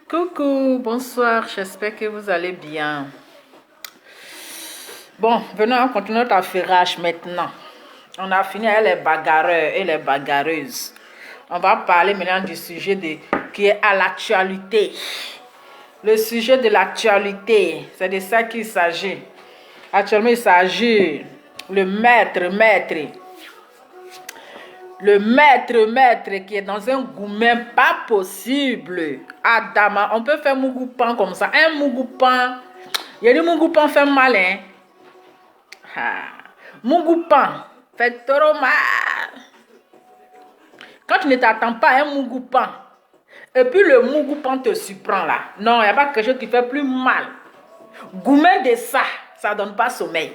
Coucou, bonsoir, j'espère que vous allez bien. Bon, venons on continue notre affairage maintenant. On a fini avec les bagarreurs et les bagarreuses. On va parler maintenant du sujet qui est à l'actualité. Le sujet de l'actualité, c'est de ça qu'il s'agit. Actuellement, il s'agit le maître qui est dans un gourmet pas possible. Adama, on peut faire mougoupan comme ça. Un mougoupan. Il y a des mougoupan fait mal, hein. Mougoupan fait trop mal. Quand tu ne t'attends pas à un mougoupan, et puis le mougoupan te surprend là. Non, il n'y a pas quelque chose qui fait plus mal. Gourmet de ça donne pas sommeil.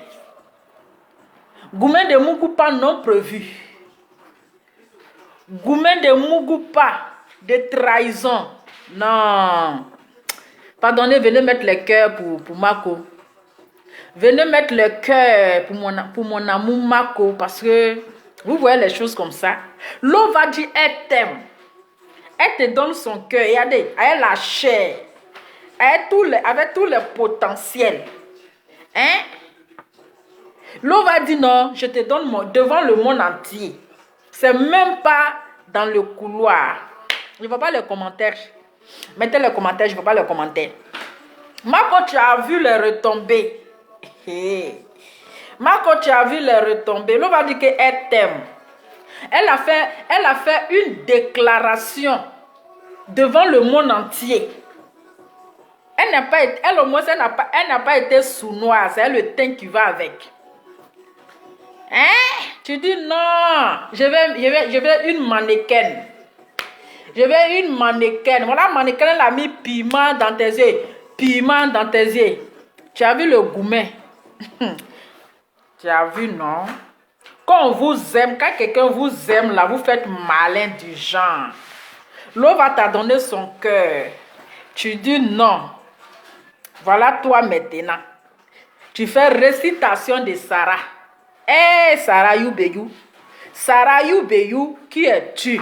Gourmet de mougoupan non prévu. Gourmet de mougoupa, de trahison. Non. Pardonnez, venez mettre le cœur pour Mako. Venez mettre le cœur pour mon amour Mako. Parce que vous voyez les choses comme ça. L'eau va dire elle t'aime. Elle te donne son cœur. Regardez, elle la chair. Avec tous les potentiels. Hein? L'eau va dire non, je te donne devant le monde entier. C'est même pas dans le couloir. Je ne vois pas les commentaires. Mettez les commentaires, je ne vois pas les commentaires. Marco, tu as vu les retombées. Marco, tu as vu les retombées. L'on va dire qu'elle t'aime. Elle a fait une déclaration devant le monde entier. Elle au moins, elle n'a pas été sournoise. C'est le teint qui va avec. Hein? Tu dis non, je veux une mannequin. Je veux une mannequin. Voilà, mannequin, elle a mis piment dans tes yeux. Piment dans tes yeux. Tu as vu le gourmet? Tu as vu, non? Quand on vous aime, quand quelqu'un vous aime, là, vous faites malin du genre. L'eau va te donner son cœur. Tu dis non. Voilà toi maintenant. Tu fais récitation de Sarah. Eh, Sarah Youbeyou. Sarah Youbeyou, qui es-tu?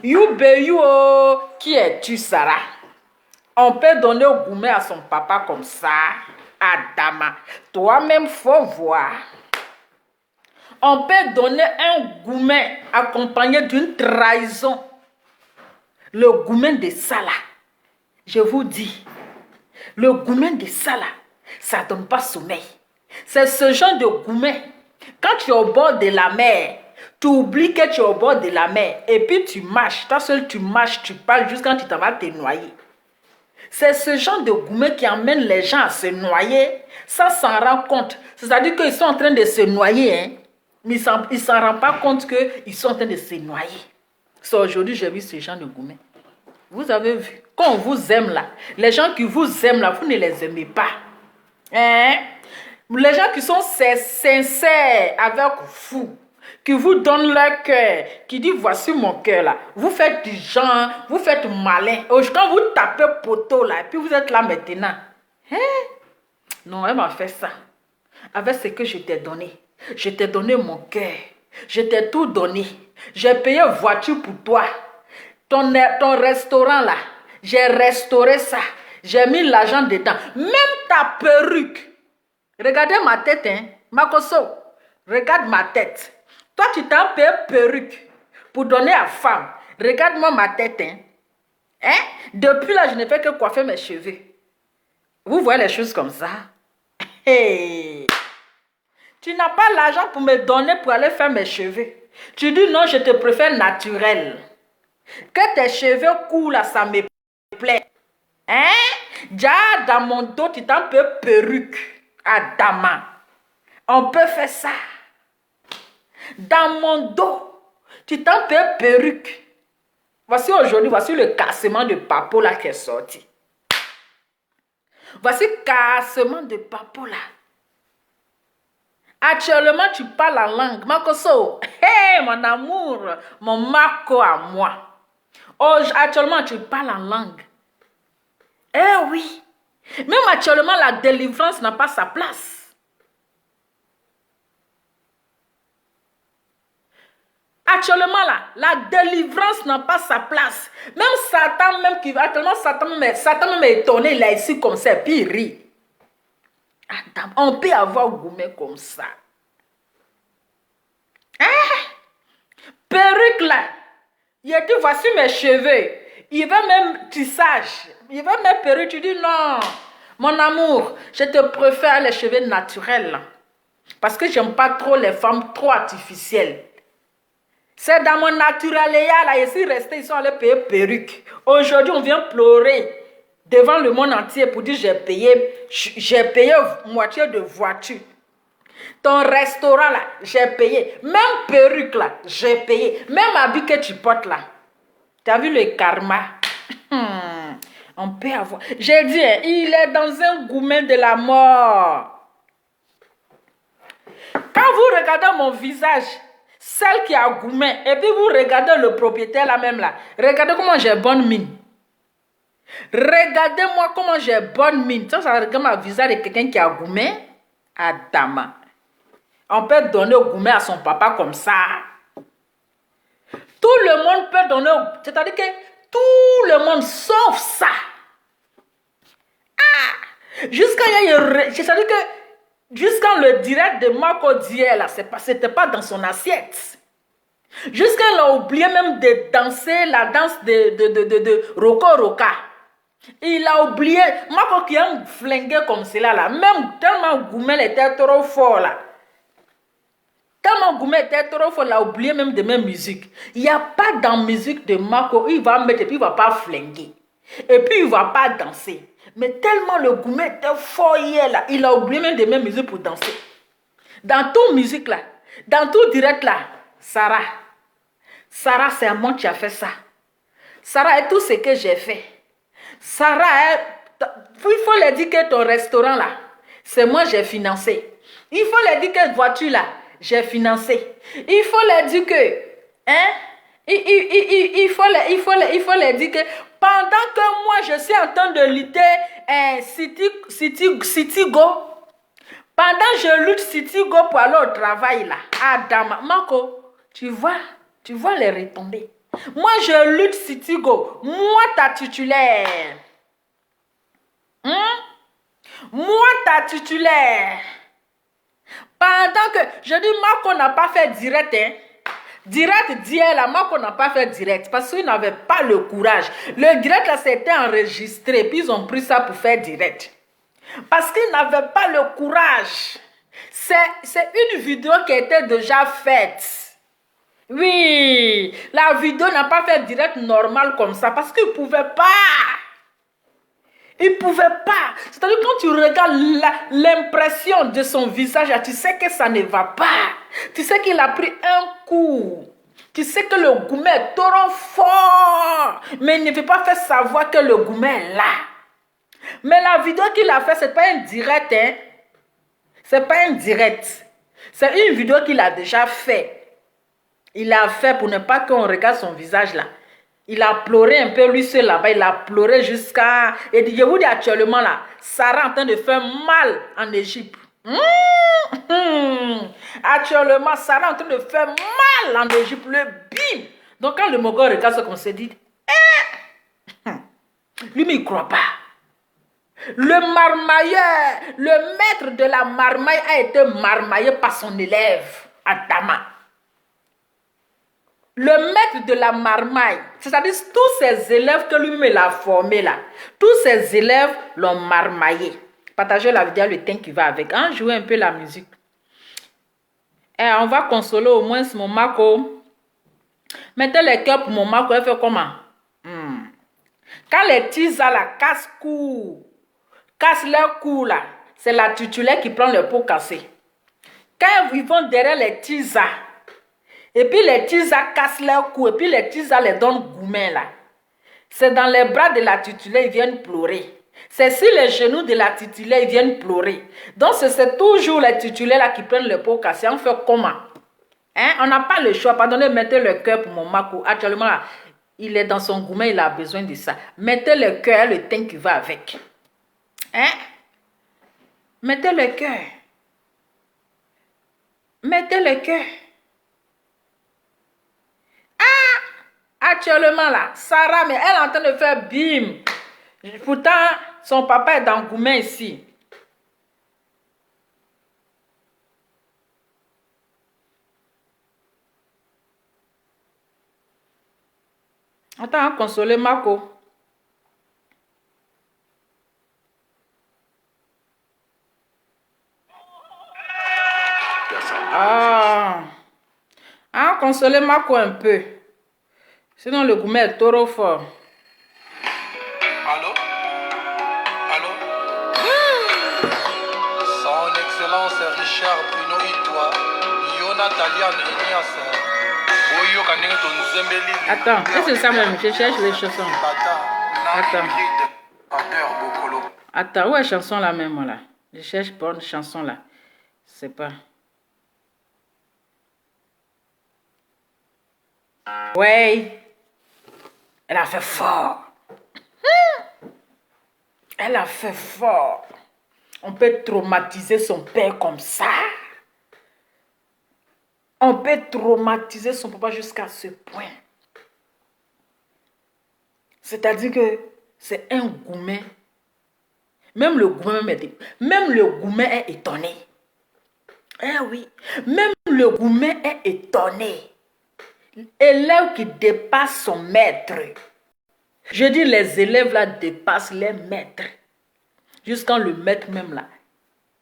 Youbeyou, oh, qui es-tu, Sarah? On peut donner au gourmet à son papa comme ça. Adama, toi-même, faut voir. On peut donner un gourmet accompagné d'une trahison. Le gourmet de Salah. Je vous dis, le gourmet de Salah, ça ne donne pas sommeil. C'est ce genre de gourmet. Quand tu es au bord de la mer, tu oublies que tu es au bord de la mer. Et puis tu marches. Toi seul, tu marches, tu parles jusqu'à quand tu t'en vas te noyer. C'est ce genre de gourmet qui amène les gens à se noyer sans s'en rendre compte. C'est-à-dire qu'ils sont en train de se noyer. Hein? Mais ils ne s'en rendent pas compte qu'ils sont en train de se noyer. So, aujourd'hui, j'ai vu ce genre de gourmet. Vous avez vu, quand on vous aime là, les gens qui vous aiment là, vous ne les aimez pas. Hein? Les gens qui sont sincères avec vous, qui vous donnent leur cœur, qui disent voici mon cœur là. Vous faites du genre, vous faites malin. Quand vous tapez poteau là, et puis vous êtes là maintenant. Hein? Non, elle m'a fait ça. Avec ce que je t'ai donné. Je t'ai donné mon cœur. Je t'ai tout donné. J'ai payé voiture pour toi. Ton restaurant là, j'ai restauré ça. J'ai mis l'argent dedans. Même ta perruque. Regardez ma tête, hein. Makoso, regarde ma tête. Toi, tu t'en payé perruque pour donner à femme. Regarde-moi ma tête, hein. Hein? Depuis là, je ne fais que coiffer mes cheveux. Vous voyez les choses comme ça? Hey. Tu n'as pas l'argent pour me donner pour aller faire mes cheveux. Tu dis non, je te préfère naturel. Que tes cheveux courts là, ça me plaît. Hein? Déjà, dans mon dos, tu t'en peux perruque. Adama. On peut faire ça. Dans mon dos, tu t'en peux perruque. Voici aujourd'hui, voici le cassement de Papo là qui est sorti. Voici le cassement de Papo là. Actuellement, tu parles la langue. Makoso, hey, mon amour, mon Mako à moi. Oh, actuellement, tu parles en langue. Eh oui. Même actuellement, la délivrance n'a pas sa place. Actuellement, là, la délivrance n'a pas sa place. Même Satan, même qui va, actuellement, Satan même est étonné, il est ici comme ça, puis il rit. Attends, on peut avoir gourmet comme ça. Hein? Perruque là. Il a dit, voici mes cheveux. Il veut même tissage. Il veut même perruque. Tu dis, non, mon amour, je te préfère les cheveux naturels. Parce que j'aime pas trop les femmes trop artificielles. C'est dans mon naturaléa, là, je suis resté, ils sont allés payer perruque. Aujourd'hui, on vient pleurer devant le monde entier pour dire j'ai payé moitié de voiture. Ton restaurant, là, j'ai payé. Même perruque, là, j'ai payé. Même habit que tu portes, là. Tu as vu le karma? On peut avoir... J'ai dit, il est dans un gourmet de la mort. Quand vous regardez mon visage, celle qui a gourmet, et puis vous regardez le propriétaire là même là, regardez comment j'ai bonne mine. Regardez-moi comment j'ai bonne mine. Ça regarde ma visage de quelqu'un qui a gourmet. Adama. On peut donner au gourmet à son papa comme ça. Tout le monde peut donner, c'est-à-dire que tout le monde sauf ça. Ah! C'est-à-dire que jusqu'à le direct de Marco d'hier, là, c'était pas dans son assiette. Jusqu'à a oublié même de danser la danse de Roko Roka. Il a oublié, Marco qui a flingué comme cela là, même tellement Goumel était trop fort là. Tellement Goumel était trop fort, il a oublié même de mes musiques. Il n'y a pas dans la musique de Marco, il va mettre et puis il ne va pas flinguer. Et puis il ne va pas danser. Mais tellement le Goumel était fort hier là, il a oublié même de mes musiques pour danser. Dans toute musique là, dans tout direct là, Sarah, c'est à moi qui a fait ça. Sarah est tout ce que j'ai fait. Sarah, il faut leur dire que ton restaurant là, c'est moi j'ai financé. Il faut leur dire que voiture là, j'ai financé. Il faut leur dire que, hein, il faut leur dire que pendant que moi je suis en train de lutter City-Go, pendant que je lutte City-Go pour aller au travail là, Adam, Marco, tu vois les retombées. Moi, je lutte City-Go. Moi, ta titulaire. Moi, ta titulaire. Pendant que... Je dis, Marco n'a pas fait direct. Hein. Direct d'hier, là, Marco n'a pas fait direct. Parce qu'il n'avait pas le courage. Le direct, là, c'était enregistré. Puis, ils ont pris ça pour faire direct. Parce qu'ils n'avaient pas le courage. C'est une vidéo qui était déjà faite. Oui, la vidéo n'a pas fait direct normal comme ça parce qu'il ne pouvait pas. Il ne pouvait pas. C'est-à-dire quand tu regardes l'impression de son visage, tu sais que ça ne va pas. Tu sais qu'il a pris un coup. Tu sais que le gourmet est trop fort. Mais il ne veut pas faire savoir que le gourmet est là. Mais la vidéo qu'il a fait, ce n'est pas un direct. Hein? Ce n'est pas un direct. C'est une vidéo qu'il a déjà fait. Il a fait pour ne pas qu'on regarde son visage là. Il a pleuré un peu lui seul là-bas. Il a pleuré jusqu'à... Et je vous dis actuellement là, Sarah est en train de faire mal en Égypte. Actuellement, Sarah est en train de faire mal en Égypte. Le bim. Donc quand le Mogol regarde ça comme ça, dit, lui, mais il ne croit pas. Le marmailleur, le maître de la marmaille a été marmaillé par son élève, Adama. Le maître de la marmaille, c'est-à-dire tous ces élèves que lui-même a formés là, tous ces élèves l'ont marmaillé. Partagez la vidéo, le temps qui va avec. Hein? Jouez un peu la musique. Et on va consoler au moins mon Marco. Mettez les cœurs pour mon Marco, elle fait comment? Quand les tisas là cassent leur cou là, c'est la titulaire qui prend le pot cassé. Quand ils vont derrière les tisas, et puis les tisas cassent leur cou, et puis les tisas les donnent gourmet là. C'est dans les bras de la titulaire, ils viennent pleurer. C'est sur les genoux de la titulaire, ils viennent pleurer. Donc c'est toujours les titulaires là qui prennent le pot cassé. On fait comment? Hein? On n'a pas le choix. Pardonnez, mettez le cœur pour mon Marco. Actuellement là, il est dans son gourmet, il a besoin de ça. Mettez le cœur, le teint qui va avec. Hein? Mettez le cœur. Mettez le cœur. Actuellement là, Sarah, mais elle est en train de faire bim. Pourtant, son papa est dans Goumé ici. Attends, consoler Marco. Consoler Marco un peu. Sinon, le Goumé est trop fort. Allô? Allô? Son Excellence Richard Bruno Itoa, Yonatalian Ignace. Attends, c'est ça même, je cherche les chansons. Attends, où est la chanson là même là? Je cherche bonne chanson là. C'est pas. Ouais. Elle a fait fort. Elle a fait fort. On peut traumatiser son père comme ça. On peut traumatiser son papa jusqu'à ce point. C'est-à-dire que c'est un Goumé. Même le Goumé est étonné. Eh oui, même le Goumé est étonné. Élève qui dépasse son maître. Je dis les élèves là dépassent les maîtres. Jusqu'à le maître même là.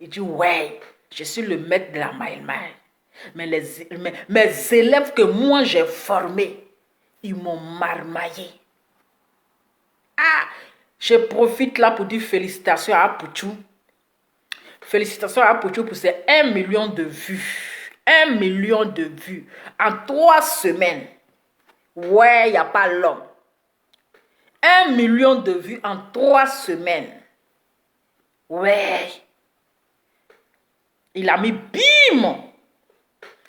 Il dit ouais, je suis le maître de la maïmaï. Mais mes élèves que moi j'ai formés, ils m'ont marmaillé. Ah, je profite là pour dire félicitations à Pouchou. Félicitations à Pouchou pour ces 1 million de vues. 1 million de vues en 3 semaines. Ouais, il n'y a pas l'homme. 1 million de vues en 3 semaines. Ouais. Il a mis bim.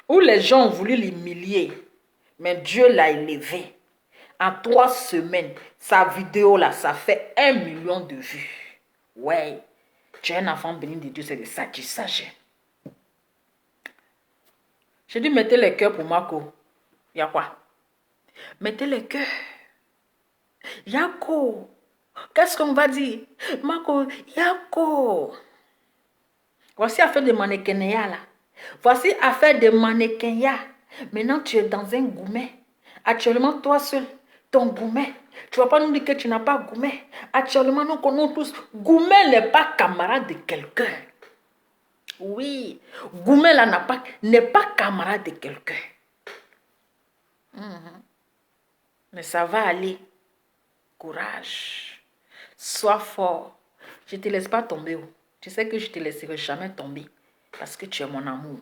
Où les gens ont voulu l'humilier. Mais Dieu l'a élevé. En 3 semaines, sa vidéo là, ça fait 1 million de vues. Ouais. Tu es un enfant béni de Dieu, c'est de ça qu'il s'agit. J'ai dit, mettez les cœurs pour Marco. Il y a quoi? Mettez les cœurs. Yako. Qu'est-ce qu'on va dire? Marco, Yako. Voici affaire de mannequinat là. Voici affaire de mannequinat. Maintenant, tu es dans un Goumé. Actuellement, toi seul, ton Goumé. Tu ne vas pas nous dire que tu n'as pas Goumé. Actuellement, nous connaissons tous. Goumé n'est pas camarade de quelqu'un. Oui, Goumé là n'est pas camarade de quelqu'un. Mais ça va aller. Courage. Sois fort. Je ne te laisse pas tomber. Tu sais que je ne te laisserai jamais tomber. Parce que tu es mon amour.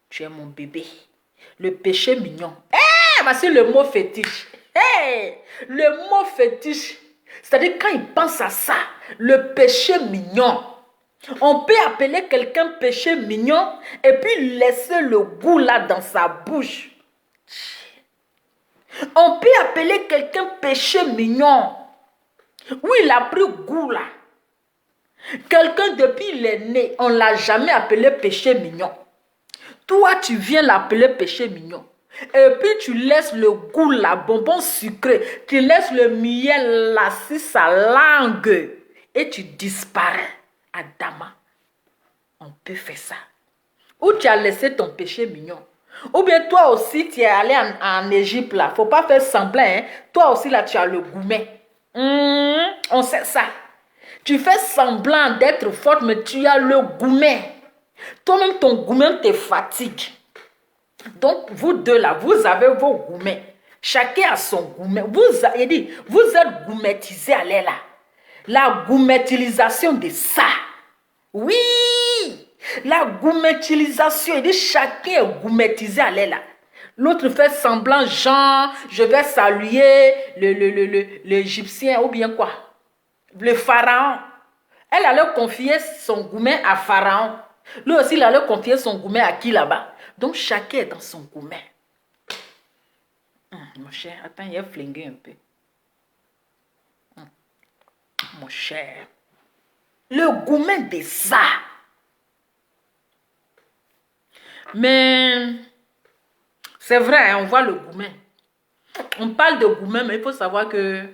Tu es mon bébé. Le péché mignon. Voici le mot fétiche. Le mot fétiche. C'est-à-dire quand il pense à ça, le péché mignon. On peut appeler quelqu'un péché mignon et puis laisser le goût là dans sa bouche. On peut appeler quelqu'un péché mignon. Oui, il a pris goût là. Quelqu'un depuis il est né, on ne l'a jamais appelé péché mignon. Toi, tu viens l'appeler péché mignon. Et puis tu laisses le goût là, bonbon sucré. Tu laisses le miel là sur sa langue. Et tu disparais. Adama, on peut faire ça. Ou tu as laissé ton péché mignon. Ou bien toi aussi, tu es allé en Égypte là. Faut pas faire semblant. Hein? Toi aussi là, tu as le Goumé. On sait ça. Tu fais semblant d'être forte, mais tu as le Goumé. Toi-même, ton Goumé te fatigue. Donc, vous deux là, vous avez vos Goumés. Chacun a son Goumé. Vous êtes goumétisés à l'air là. La goumétilisation de ça. Oui. La goumétilisation, il dit chacun est goumétisé à l'air là. L'autre fait semblant, genre, je vais saluer l'Égyptien ou bien quoi? Le pharaon. Elle allait confier son Goumé à pharaon. Lui aussi, il allait confier son Goumé à qui là-bas? Donc, chacun est dans son Goumé. Mon cher, attends, il a flingué un peu. Mon cher. Le Goumé de ça. Mais, c'est vrai, on voit le Goumé. On parle de gourmet, mais il faut savoir que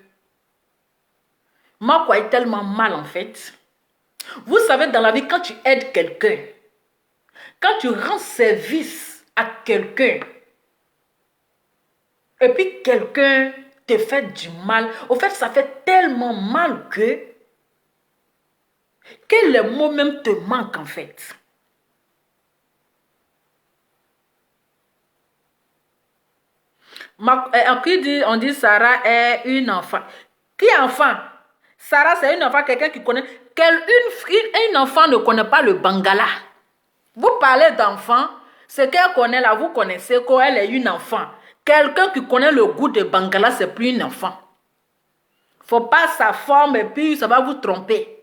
moi, quoi, est tellement mal en fait. Vous savez, dans la vie, quand tu aides quelqu'un, quand tu rends service à quelqu'un, et puis quelqu'un te fait du mal, au fait, ça fait tellement mal que les mots même te manquent en fait. On dit Sarah est une enfant. Qui est enfant? Sarah, c'est une enfant, quelqu'un qui connaît. Une enfant ne connaît pas le Bangala. Vous parlez d'enfant, ce qu'elle connaît là, vous connaissez qu'elle est une enfant. Quelqu'un qui connaît le goût de Bangala, c'est plus une enfant. Faut pas sa forme et puis ça va vous tromper.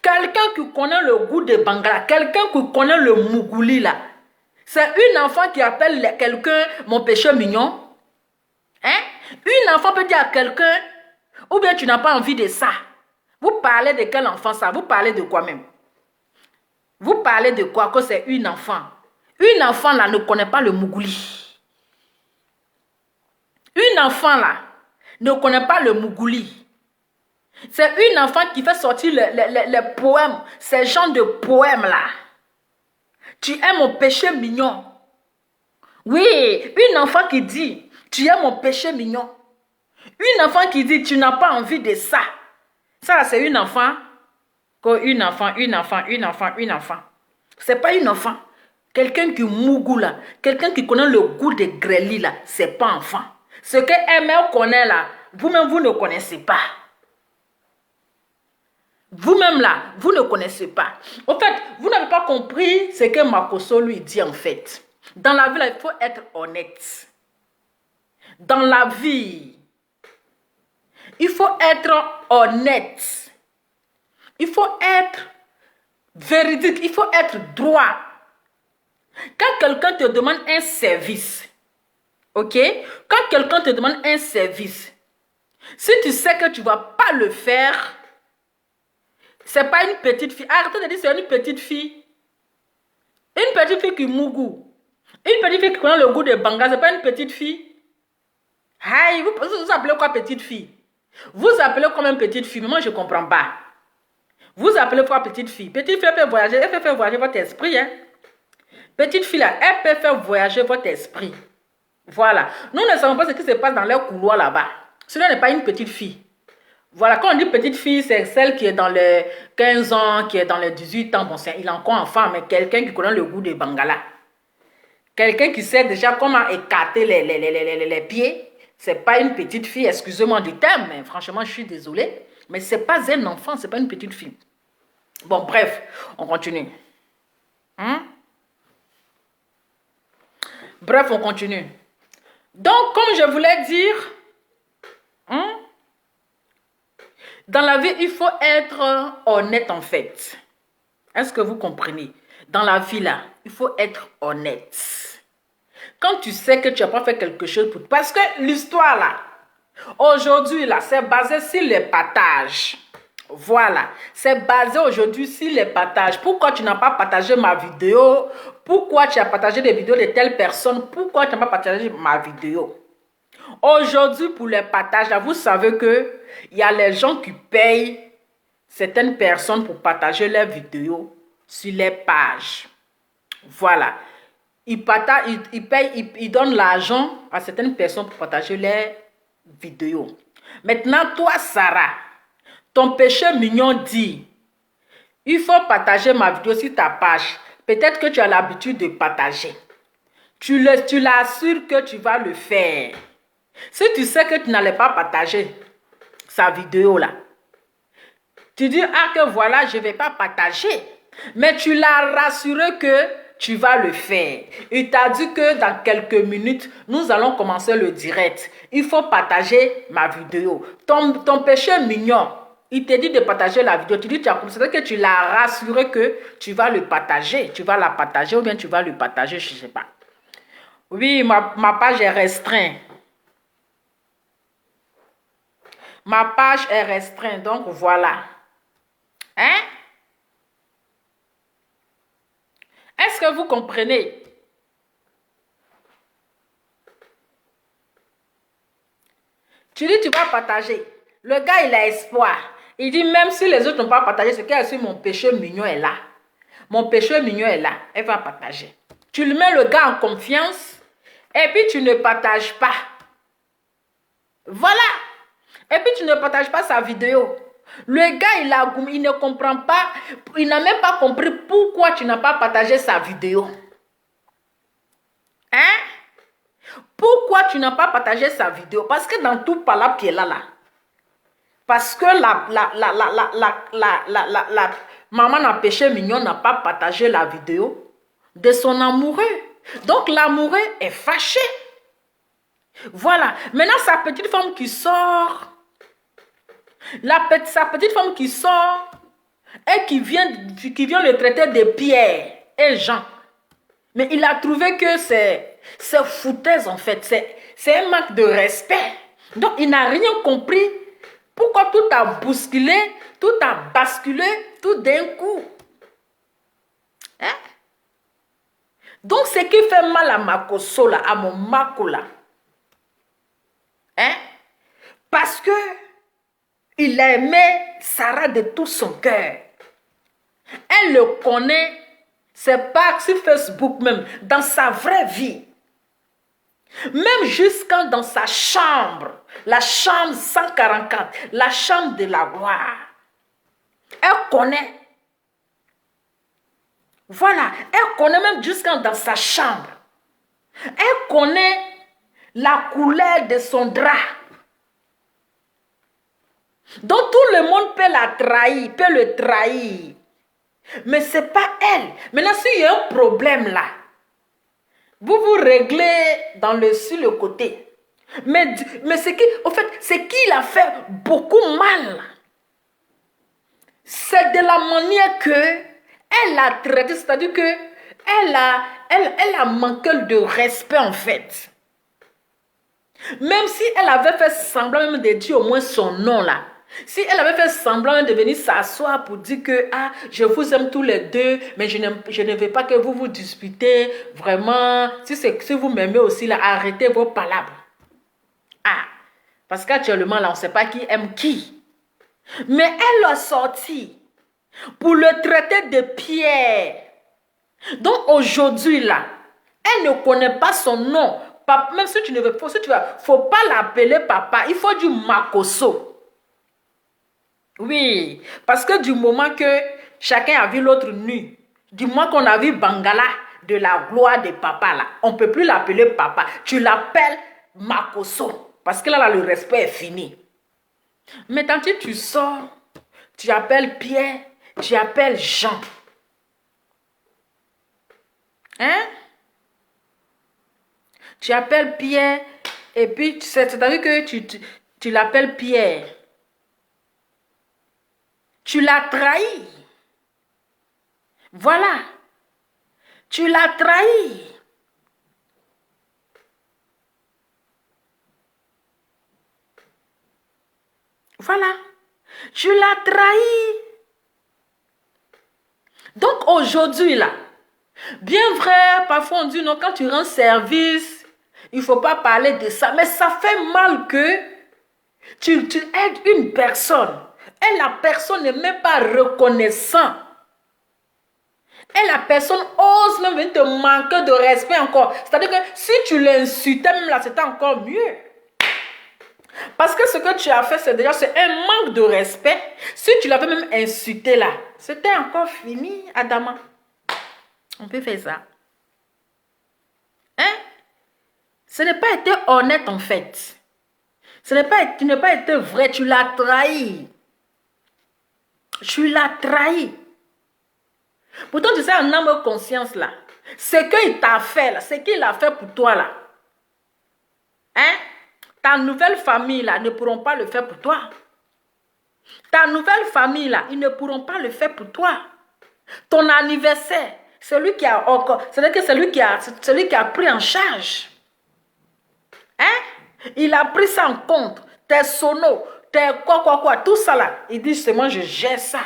Quelqu'un qui connaît le goût de Bangala, quelqu'un qui connaît le Mougouli là, c'est une enfant qui appelle quelqu'un mon péché mignon. Hein? Une enfant peut dire à quelqu'un, ou bien tu n'as pas envie de ça. Vous parlez de quel enfant ça? Vous parlez de quoi même? Vous parlez de quoi? Que c'est une enfant. Une enfant là ne connaît pas le Mougouli. Une enfant là ne connaît pas le Mougouli. C'est une enfant qui fait sortir les poèmes, ces genres de poèmes là. Tu es mon péché mignon. Oui, une enfant qui dit, tu es mon péché mignon. Une enfant qui dit, tu n'as pas envie de ça. Ça, c'est une enfant. Une enfant. C'est pas une enfant. Quelqu'un qui mougou là, quelqu'un qui connaît le goût des grêlis là, c'est pas enfant. Ce que ML connaît là, vous-même, vous ne connaissez pas. Vous-même là, vous ne connaissez pas. En fait, vous n'avez pas compris ce que Makoso lui dit en fait. Dans la vie, là, il faut être honnête. Dans la vie, il faut être honnête. Il faut être véridique. Il faut être droit. Quand quelqu'un te demande un service, ok? Quand quelqu'un te demande un service, si tu sais que tu ne vas pas le faire, c'est pas une petite fille. Arrêtez de dire c'est une petite fille. Une petite fille qui mougou. Une petite fille qui connaît le goût de banga, c'est pas une petite fille. Aïe, vous appelez quoi petite fille? Vous appelez comme une petite fille, mais moi je ne comprends pas. Vous appelez quoi petite fille? Petite fille, elle peut voyager, elle peut faire voyager votre esprit. Hein? Petite fille, là, elle peut faire voyager votre esprit. Voilà. Nous ne savons pas ce qui se passe dans leur couloir là-bas. Cela n'est pas une petite fille. Voilà, quand on dit petite fille, c'est celle qui est dans les 15 ans, qui est dans les 18 ans. Bon, il est encore enfant, mais quelqu'un qui connaît le goût des Bangala. Quelqu'un qui sait déjà comment écarter les pieds. Ce n'est pas une petite fille, excusez-moi du terme, mais franchement, je suis désolée. Mais ce n'est pas un enfant, ce n'est pas une petite fille. Bon, bref, on continue. Bref, on continue. Donc, comme je voulais dire, dans la vie, il faut être honnête en fait. Est-ce que vous comprenez? Dans la vie là, il faut être honnête. Quand tu sais que tu n'as pas fait quelque chose pour... Parce que l'histoire là, aujourd'hui là, c'est basé sur les partages. Voilà, c'est basé aujourd'hui sur les partages. Pourquoi tu n'as pas partagé ma vidéo? Pourquoi tu as partagé des vidéos de telle personne? Pourquoi tu n'as pas partagé ma vidéo? Aujourd'hui, pour les partages, là, vous savez que il y a les gens qui payent certaines personnes pour partager leurs vidéos sur les pages. Voilà. Ils donnent l'argent à certaines personnes pour partager leurs vidéos. Maintenant, toi, Sarah, ton péché mignon dit, il faut partager ma vidéo sur ta page. Peut-être que tu as l'habitude de partager. Tu l'assures que tu vas le faire. Si tu sais que tu n'allais pas partager sa vidéo là, tu dis, ah que voilà, je ne vais pas partager. Mais tu l'as rassuré que tu vas le faire. Il t'a dit que dans quelques minutes, nous allons commencer le direct. Il faut partager ma vidéo. Ton péché mignon, il te dit de partager la vidéo. Tu dis, c'est-à-dire que tu l'as rassuré que tu vas le partager. Tu vas la partager ou bien tu vas le partager, je ne sais pas. Oui, ma page est restreinte. Ma page est restreinte, donc voilà. Hein? Est-ce que vous comprenez? Tu dis, tu vas partager. Le gars, il a espoir. Il dit, même si les autres n'ont pas partagé, ce qu'elle a su, mon péché mignon est là. Mon péché mignon est là. Elle va partager. Tu lui mets le gars en confiance et puis tu ne partages pas. Voilà. Et puis tu ne partages pas sa vidéo. Le gars, il ne comprend pas, il n'a même pas compris pourquoi tu n'as pas partagé sa vidéo. Hein? Pourquoi tu n'as pas partagé sa vidéo? Parce que dans tout palabre qui est là, parce que la maman n'a péché mignon n'a pas partagé la vidéo de son amoureux. Donc l'amoureux est fâché. Voilà. Maintenant, sa petite femme qui sort, sa petite femme qui sort et qui vient le traiter de Pierre et Jean. Mais il a trouvé que c'est foutaise en fait. C'est un manque de respect. Donc il n'a rien compris. Pourquoi tout a bousculé, tout a basculé, tout d'un coup. Hein? Donc ce qui fait mal à Makoso là, à mon Mako là. Hein? Parce que il a aimé Sarah de tout son cœur. Elle le connaît. C'est pas sur Facebook même, dans sa vraie vie. Même jusqu'à dans sa chambre, la chambre 144, la chambre de la gloire. Elle connaît. Voilà, elle connaît même jusqu'à dans sa chambre. Elle connaît la couleur de son drap. Donc tout le monde peut la trahir, peut le trahir. Mais ce n'est pas elle. Maintenant, s'il y a un problème là, vous réglez sur le côté. Mais ce qui l'a fait beaucoup mal, c'est de la manière que elle a traité, c'est-à-dire que elle a manqué de respect en fait. Même si elle avait fait semblant même de dire au moins son nom là. Si elle avait fait semblant de venir s'asseoir pour dire que je vous aime tous les deux, mais je ne veux pas que vous vous disputez, vraiment, si vous m'aimez aussi, là, arrêtez vos palabres. Parce qu'actuellement, là, on ne sait pas qui aime qui. Mais elle l'a sorti pour le traiter de Pierre. Donc aujourd'hui, là, elle ne connaît pas son nom. Même si tu ne veux pas, faut pas l'appeler papa, il faut du Makoso. Oui, parce que du moment que chacun a vu l'autre nu, du moment qu'on a vu Bangala de la gloire de papa là, on ne peut plus l'appeler papa. Tu l'appelles Makoso, parce que là, le respect est fini. Mais tant que tu sors, tu appelles Pierre, tu appelles Jean. Hein? Tu appelles Pierre, et puis c'est-à-dire que tu l'appelles Pierre. Tu l'as trahi. Voilà. Tu l'as trahi. Voilà. Tu l'as trahi. Donc aujourd'hui là, bien vrai, parfois on dit non, quand tu rends service, il ne faut pas parler de ça. Mais ça fait mal que tu aides une personne. Et la personne n'est même pas reconnaissante. Et la personne ose même venir te manquer de respect encore. C'est-à-dire que si tu l'insultais même là, c'était encore mieux. Parce que ce que tu as fait, c'est un manque de respect. Si tu l'avais même insulté là, c'était encore fini, Adama. On peut faire ça. Hein? Ce n'est pas été honnête en fait. Tu n'as pas été vrai, tu l'as trahi. Tu l'as trahi. Pourtant, tu sais, en âme conscience là, ce qu'il t'a fait là, ce qu'il a fait pour toi là, hein? Ta nouvelle famille là ne pourront pas le faire pour toi. Ta nouvelle famille là, ils ne pourront pas le faire pour toi. Ton anniversaire, celui qui a encore, c'est-à-dire que celui qui a pris en charge. Hein? Il a pris ça en compte. Tes sonos, tes quoi, tout ça là. Il dit, c'est moi, je gère ça.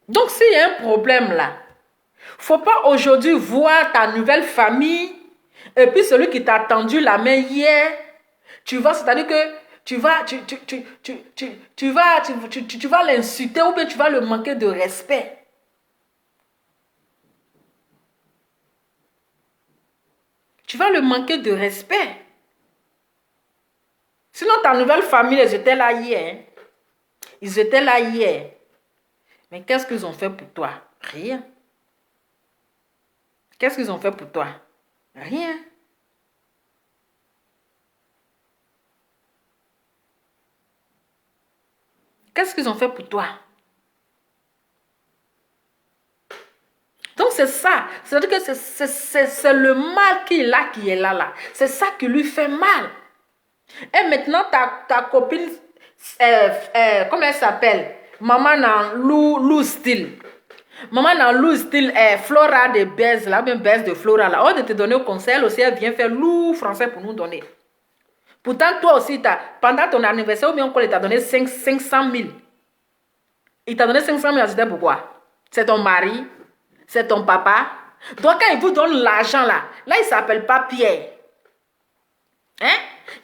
Donc, s'il y a un problème là, il ne faut pas aujourd'hui voir ta nouvelle famille et puis celui qui t'a tendu la main hier, Tu vas, c'est-à-dire que tu vas l'insulter ou bien tu vas le manquer de respect. Tu vas le manquer de respect. Sinon, ta nouvelle famille, ils étaient là hier. Hein? Ils étaient là hier. Mais qu'est-ce qu'ils ont fait pour toi? Rien. Qu'est-ce qu'ils ont fait pour toi? Rien. Qu'est-ce qu'ils ont fait pour toi? Donc c'est ça. C'est-à-dire que c'est le mal qui est là. C'est ça qui lui fait mal. Et maintenant, ta copine, comment elle s'appelle? Maman dans Lou Style. Maman dans Lou Style, Flora de Bez, là, même Bez de Flora, là. On de te donner au conseil, elle aussi, elle vient faire Lou français pour nous donner. Pourtant, toi aussi, pendant ton anniversaire, ou bien encore, il t'a donné 500 000. Il t'a donné 500 000, c'était pourquoi? C'est ton mari, c'est ton papa. Donc, quand il vous donne l'argent, là, il ne s'appelle pas Pierre. Hein?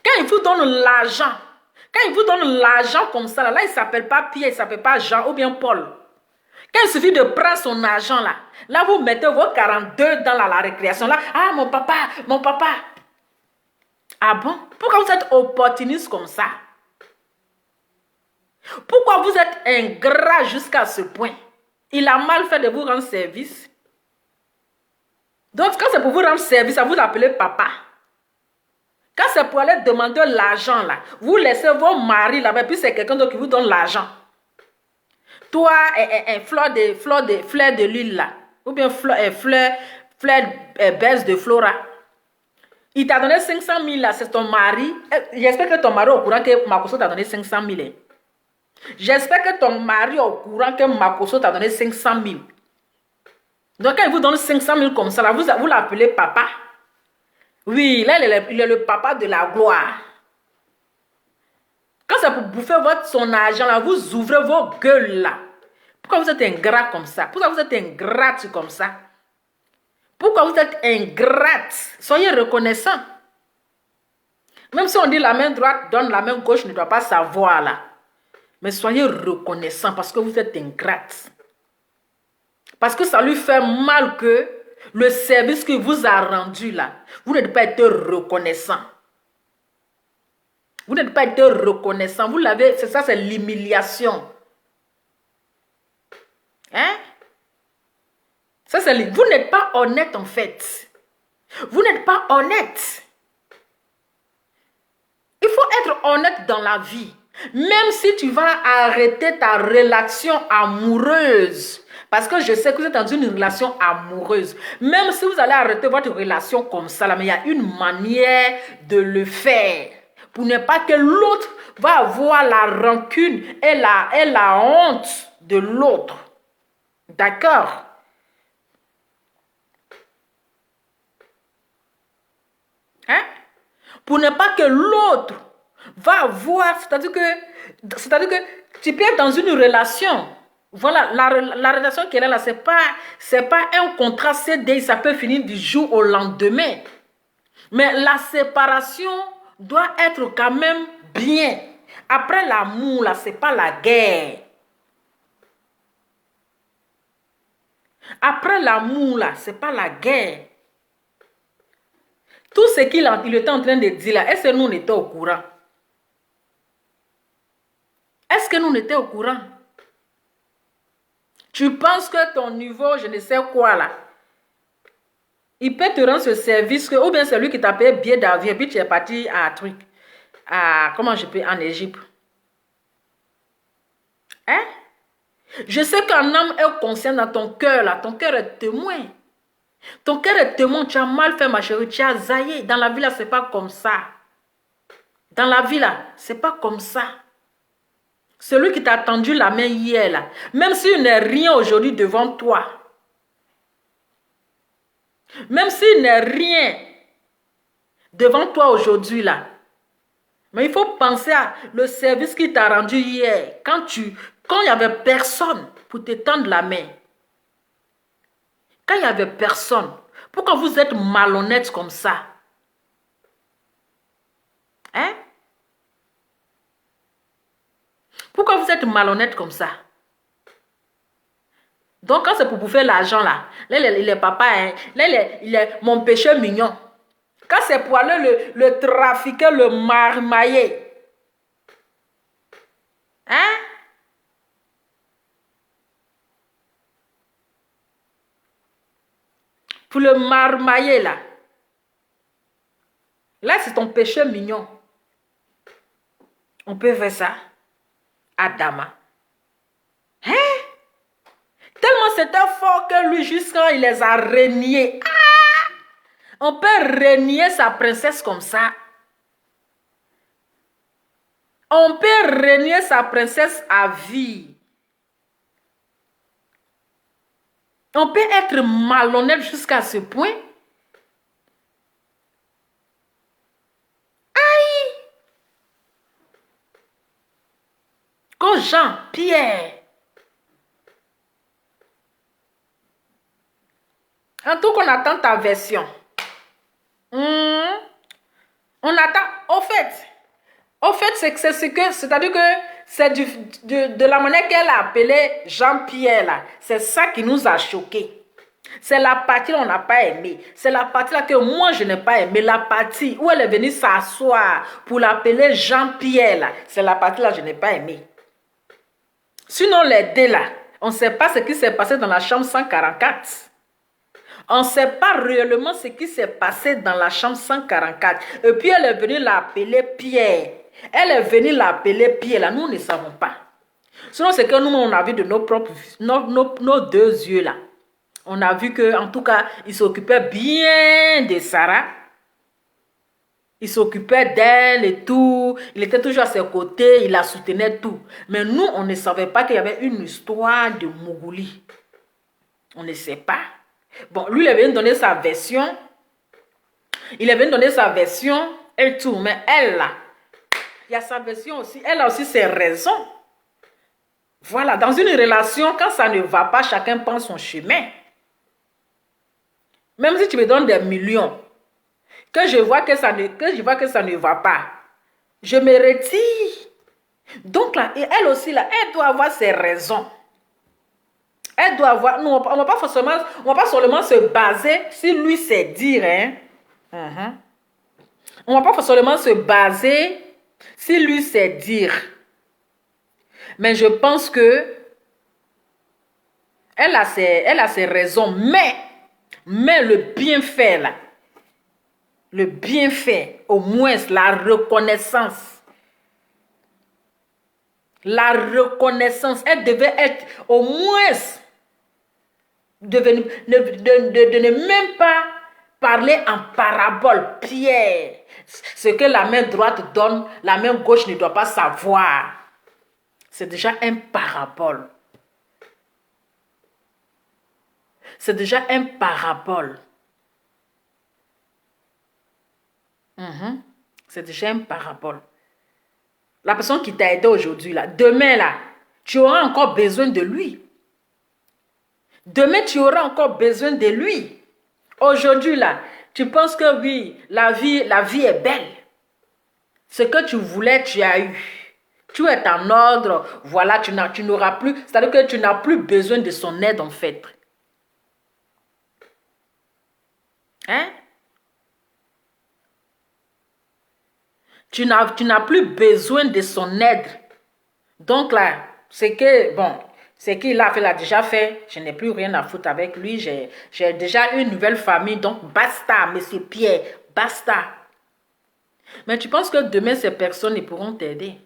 Quand il vous donne l'argent comme ça, là, il ne s'appelle pas Pierre, il ne s'appelle pas Jean ou bien Paul. Quand il suffit de prendre son argent, là vous mettez vos 42 dans la récréation, là. Ah, mon papa. Ah bon? Pourquoi vous êtes opportuniste comme ça? Pourquoi vous êtes ingrat jusqu'à ce point? Il a mal fait de vous rendre service. Donc, quand c'est pour vous rendre service, vous appelez papa. Quand c'est pour aller demander l'argent, là, vous laissez vos maris là-bas, puis c'est quelqu'un d'autre qui vous donne l'argent. Toi, fleur de l'île, là, ou bien fleur baisse de Flora. Il t'a donné 500 000, là, c'est ton mari. J'espère que ton mari est au courant que Makoso t'a donné 500 000. J'espère que ton mari est au courant que Makoso t'a donné 500 000. Donc, quand il vous donne 500 000 comme ça, là, vous l'appelez papa. Oui, là, il est le papa de la gloire. Quand c'est pour bouffer son argent, là, vous ouvrez vos gueules, là. Pourquoi vous êtes ingrat comme ça? Pourquoi vous êtes ingrate comme ça? Pourquoi vous êtes ingrate? Soyez reconnaissant. Même si on dit la main droite donne, la main gauche ne doit pas savoir, là. Mais soyez reconnaissant parce que vous êtes ingrate. Parce que ça lui fait mal que le service qu'il vous a rendu là, vous n'êtes pas été reconnaissant. Vous n'êtes pas été reconnaissant. Vous l'avez, c'est ça, c'est l'humiliation. Hein? Ça, c'est vous n'êtes pas honnête en fait. Vous n'êtes pas honnête. Il faut être honnête dans la vie. Même si tu vas arrêter ta relation amoureuse. Parce que je sais que vous êtes dans une relation amoureuse. Même si vous allez arrêter votre relation comme ça, là, mais il y a une manière de le faire. Pour ne pas que l'autre va avoir la rancune et la honte de l'autre. D'accord? Hein? Pour ne pas que l'autre va voir, c'est-à-dire que tu peux être dans une relation. Voilà, la relation qu'elle est là, c'est pas un contrat CDI, ça peut finir du jour au lendemain. Mais la séparation doit être quand même bien. Après l'amour, là, c'est pas la guerre. Après l'amour, là, c'est pas la guerre. Tout ce qu'il était en train de dire là, est-ce que nous on était au courant? Est-ce que nous on était au courant? Tu penses que ton niveau, je ne sais quoi là, il peut te rendre ce service, ou bien c'est lui qui t'a payé billet d'avion, puis tu es parti comment je peux, en Égypte. Hein? Je sais qu'un homme est conscient dans ton cœur là, ton cœur est témoin. Ton cœur est témoin, tu as mal fait ma chérie, tu as zaillé. Dans la vie là, c'est pas comme ça. Dans la vie là, c'est pas comme ça. Celui qui t'a tendu la main hier là, même s'il n'est rien aujourd'hui devant toi, même s'il n'est rien devant toi aujourd'hui là, mais il faut penser à le service qu'il t'a rendu hier, quand il n'y avait personne pour te tendre la main. Quand il n'y avait personne, pourquoi vous êtes malhonnête comme ça? Hein? Pourquoi vous êtes malhonnête comme ça? Donc, quand c'est pour bouffer l'argent, là, il est papa, hein, là, il est mon péché mignon. Quand c'est pour aller le trafiquer, le marmailler, hein? Pour le marmailler, là. Là, c'est ton péché mignon. On peut faire ça. Adama. Hein? Tellement c'était fort que lui, jusqu'à il les a reniés. Ah! On peut renier sa princesse comme ça. On peut renier sa princesse à vie. On peut être malhonnête jusqu'à ce point. Aïe! Quand Jean-Pierre. En tout cas, on attend ta version. On attend. Au fait, c'est-à-dire que c'est de la manière qu'elle a appelé Jean-Pierre là. C'est ça qui nous a choqués. C'est la partie qu'on n'a pas aimée. C'est la partie là que moi je n'ai pas aimée. La partie où elle est venue s'asseoir pour l'appeler Jean-Pierre là. C'est la partie là que je n'ai pas aimée. Sinon les deux là, on ne sait pas ce qui s'est passé dans la chambre 144. On ne sait pas réellement ce qui s'est passé dans la chambre 144. Et puis elle est venue l'appeler Pierre. Elle est venue l'appeler Pierre. Là, nous ne savons pas. Sinon, c'est que nous, on a vu de nos propres, nos deux yeux là. On a vu que, en tout cas, il s'occupait bien de Sarah. Il s'occupait d'elle et tout. Il était toujours à ses côtés. Il la soutenait tout. Mais nous, on ne savait pas qu'il y avait une histoire de Mougouli. On ne sait pas. Bon, lui, il est venu donner sa version. Il est venu donner sa version et tout. Mais elle, là, il y a sa version aussi. Elle a aussi ses raisons. Voilà, dans une relation, quand ça ne va pas, chacun prend son chemin. Même si tu me donnes des millions, que je vois que ça ne va pas, je me retire. Donc là, et elle aussi, là, elle doit avoir ses raisons. Elle doit avoir, nous, on ne va pas seulement se baser si lui sait dire, hein. On ne va pas seulement se baser si lui sait dire. Mais je pense que elle a ses raisons, mais le bienfait là, le bienfait, au moins la reconnaissance, elle devait être au moins de ne même pas parler en parabole, Pierre. Ce que la main droite donne, la main gauche ne doit pas savoir. C'est déjà un parabole. C'est déjà un parabole. C'est déjà un parabole. La personne qui t'a aidé aujourd'hui, là, demain, là, tu auras encore besoin de lui. Demain, tu auras encore besoin de lui. Aujourd'hui, là, tu penses que oui, la vie est belle. Ce que tu voulais, tu as eu. Tu es en ordre. Voilà, tu n'auras plus. C'est-à-dire que tu n'as plus besoin de son aide, en fait. Hein? Tu n'as plus besoin de son aide. Donc là, c'est qu'il a déjà fait. Je n'ai plus rien à foutre avec lui. J'ai déjà une nouvelle famille. Donc, basta, monsieur Pierre. Basta. Mais tu penses que demain, ces personnes, ils pourront t'aider?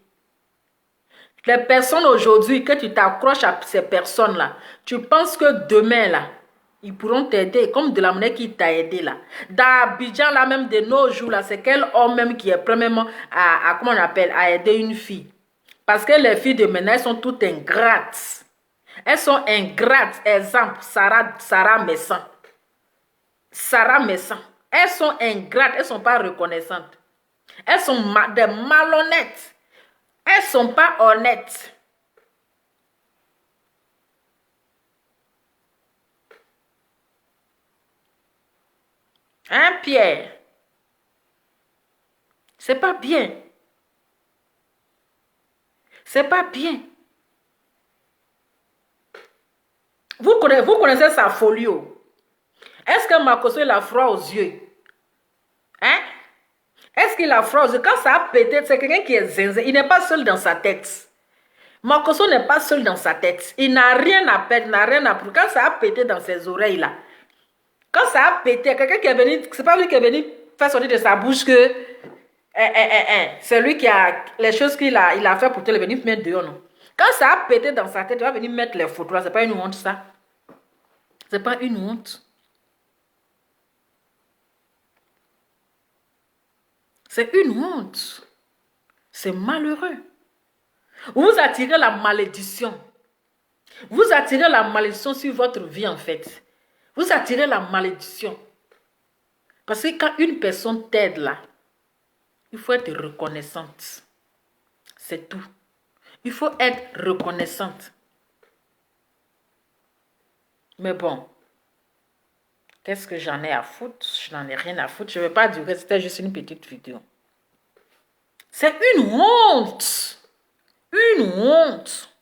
Les personnes aujourd'hui, que tu t'accroches à ces personnes-là, tu penses que demain, là, ils pourront t'aider comme de la manière qu'il t'a aidé là. D'Abidjan, là même de nos jours, là, c'est quel homme même qui est premièrement comment on appelle, à aider une fille. Parce que les filles de maintenant, elles sont toutes ingrates. Elles sont ingrates. Exemple, Sarah Messan. Sarah Messan. Elles sont ingrates, elles ne sont pas reconnaissantes. Elles sont des malhonnêtes. Elles ne sont pas honnêtes. Hein, Pierre? C'est pas bien. C'est pas bien. Vous connaissez sa folie. Est-ce que Makosso il a froid aux yeux? Hein? Est-ce qu'il a froid aux yeux? Quand ça a pété, c'est quelqu'un qui est zinzin. Il n'est pas seul dans sa tête. Makosso n'est pas seul dans sa tête. Il n'a rien à perdre, il n'a rien à prouver. Quand ça a pété dans ses oreilles là, quand ça a pété, quelqu'un qui est venu, c'est pas lui qui est venu faire sortir de sa bouche que c'est lui qui a les choses qu'il a, il a fait pour te le venir mettre dehors, non? Quand ça a pété dans sa tête, il va venir mettre les photos là. C'est pas une honte ça? C'est pas une honte? C'est une honte. C'est malheureux. Vous attirez la malédiction. Vous attirez la malédiction sur votre vie en fait. Vous attirez la malédiction. Parce que quand une personne t'aide là, il faut être reconnaissante. C'est tout. Il faut être reconnaissante. Mais bon, qu'est-ce que j'en ai à foutre? Je n'en ai rien à foutre. Je ne vais pas durer, c'était juste une petite vidéo. C'est une honte. Une honte.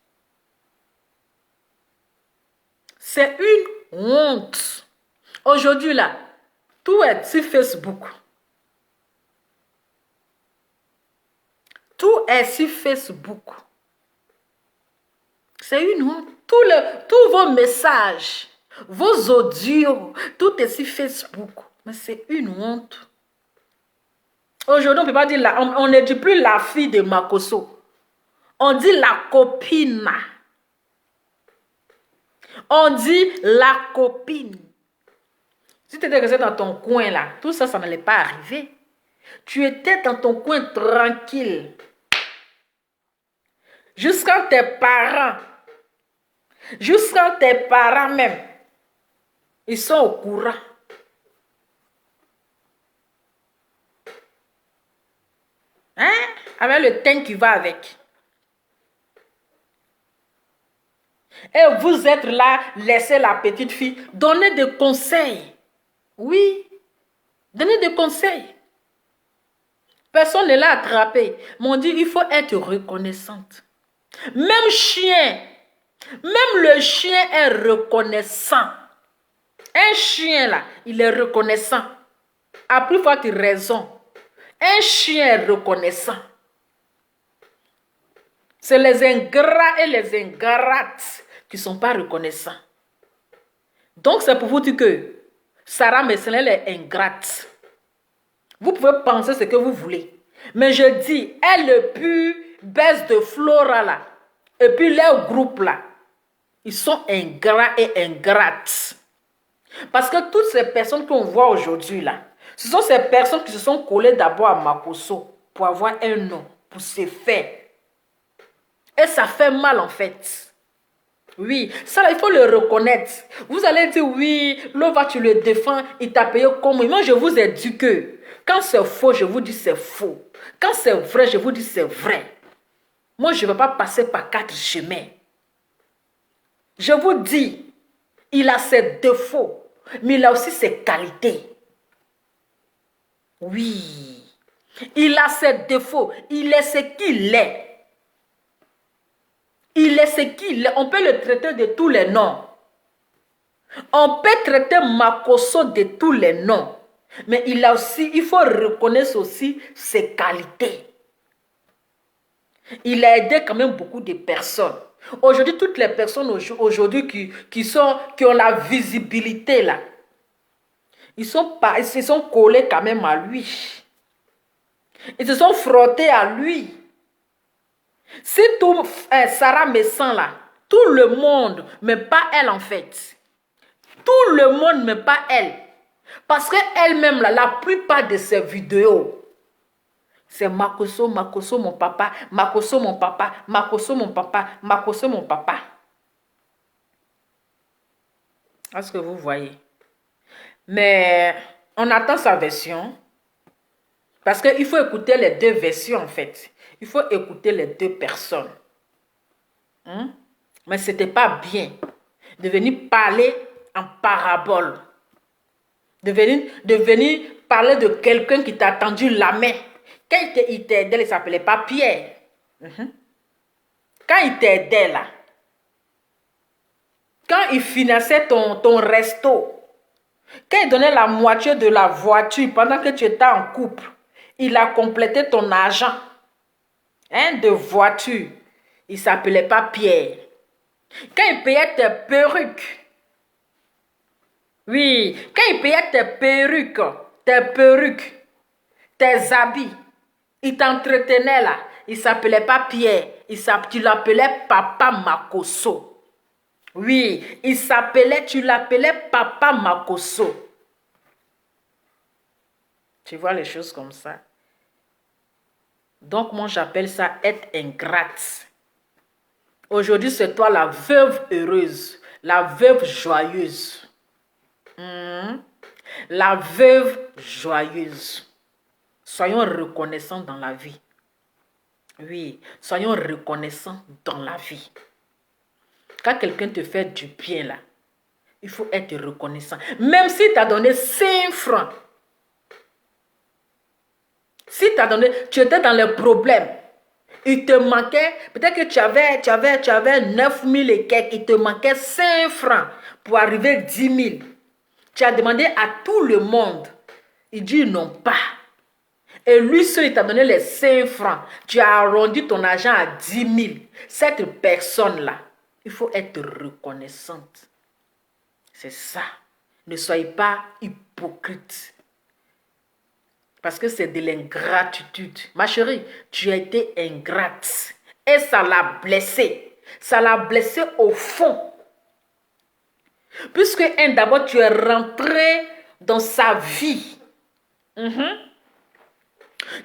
C'est une honte. Aujourd'hui là, tout est sur Facebook. Tout est sur Facebook. C'est une honte. Tous vos messages, vos audios, tout est sur Facebook. Mais c'est une honte. Aujourd'hui, on ne peut pas dire, on ne dit plus la fille de Makosso. On dit la copine. On dit la copine. Si tu étais resté dans ton coin là, tout ça, ça n'allait pas arriver. Tu étais dans ton coin tranquille. Jusqu'à tes parents même, ils sont au courant. Hein? Avec le temps qui va avec. Et vous êtes là, laissez la petite fille, donnez des conseils. Oui, donnez des conseils. Personne ne l'a attrapé. M'ont dit, il faut être reconnaissante. Même chien, même le chien est reconnaissant. Un chien là, il est reconnaissant. À plus forte raison, un chien est reconnaissant. C'est les ingrats et les ingrates qui ne sont pas reconnaissants. Donc c'est pour vous dire que Sarah Messel est ingrate. Vous pouvez penser ce que vous voulez. Mais je dis, elle le plus baisse de Flora là. Et puis leur groupe là. Ils sont ingrats et ingrates. Parce que toutes ces personnes qu'on voit aujourd'hui là, ce sont ces personnes qui se sont collées d'abord à Makosso pour avoir un nom, pour se faire. Et ça fait mal en fait. Oui, ça là, il faut le reconnaître. Vous allez dire oui, Lova tu le défends, il t'a payé comme moi. Moi je vous ai dit que quand c'est faux, je vous dis c'est faux. Quand c'est vrai, je vous dis c'est vrai. Moi je ne vais pas passer par 4 chemins. Je vous dis, il a ses défauts, mais il a aussi ses qualités. Oui, il a ses défauts, il est ce qu'il est. Il est ce qu'il est. On peut le traiter de tous les noms. On peut traiter Makosso de tous les noms. Mais il a aussi, il faut reconnaître aussi ses qualités. Il a aidé quand même beaucoup de personnes. Aujourd'hui, toutes les personnes aujourd'hui qui ont la visibilité là, ils se sont collés quand même à lui. Ils se sont frottés à lui. Si tout Sarah me sent là, tout le monde, mais pas elle en fait. Tout le monde, mais pas elle. Parce qu'elle-même, là, la plupart de ses vidéos, c'est Makosso, Makosso, mon papa, Makosso, mon papa, Makosso, mon papa, Makosso, mon papa. Est-ce que vous voyez? Mais on attend sa version. Parce qu'il faut écouter les deux versions en fait. Il faut écouter les deux personnes. Mais ce n'était pas bien de venir parler en parabole. De venir parler de quelqu'un qui t'a tendu la main. Quand il t'a aidé, il ne s'appelait pas Pierre. Quand il t'aidait là, quand il finançait ton resto, quand il donnait la moitié de la voiture pendant que tu étais en couple, il a complété ton argent de voiture. Il ne s'appelait pas Pierre. Quand il payait tes perruques, oui, quand il payait tes perruques, tes habits, il t'entretenait là. Il ne s'appelait pas Pierre, tu l'appelais Papa Makosso. Oui, tu l'appelais Papa Makosso. Tu vois les choses comme ça. Donc moi j'appelle ça être ingrate. Aujourd'hui c'est toi la veuve heureuse, la veuve joyeuse. La veuve joyeuse. Soyons reconnaissants dans la vie. Oui, soyons reconnaissants dans la vie. Quand quelqu'un te fait du bien là, il faut être reconnaissant. Même si tu as donné 5 francs. Si tu étais dans les problèmes, il te manquait, peut-être que tu avais 9 000 et quelques, il te manquait 5 francs pour arriver à 10 000. Tu as demandé à tout le monde. Il dit non pas. Et lui seul, il t'a donné les 5 francs. Tu as arrondi ton argent à 10 000. Cette personne-là, il faut être reconnaissante. C'est ça. Ne soyez pas hypocrite. Parce que c'est de l'ingratitude. Ma chérie, tu as été ingrate. Et ça l'a blessé. Ça l'a blessé au fond. Puisque d'abord, tu es rentré dans sa vie.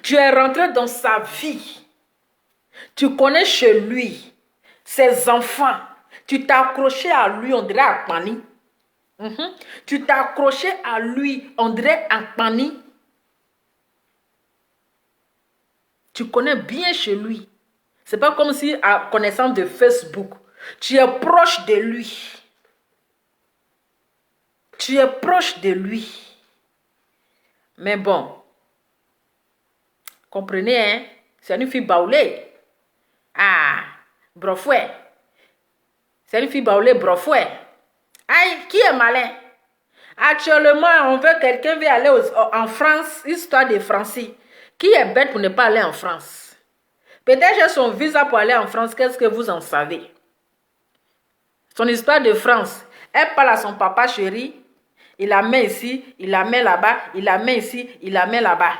Tu es rentré dans sa vie. Tu connais chez lui ses enfants. Tu t'es accroché à lui, on dirait à Pani. Tu t'es accroché à lui, on dirait à Pani. Tu connais bien chez lui. C'est pas comme si, à connaissance de Facebook, tu es proche de lui. Tu es proche de lui. Mais bon, comprenez, hein? C'est une fille baoulée. Ah, brofouet. C'est une fille baoulée, brofouet. Aïe, qui est malin? Actuellement, quelqu'un veut aller en France, histoire de Francie. Qui est bête pour ne pas aller en France? Peut-être j'ai son visa pour aller en France, qu'est-ce que vous en savez? Son histoire de France, elle parle à son papa chéri, il la met ici, il la met là-bas, il la met ici, il la met là-bas.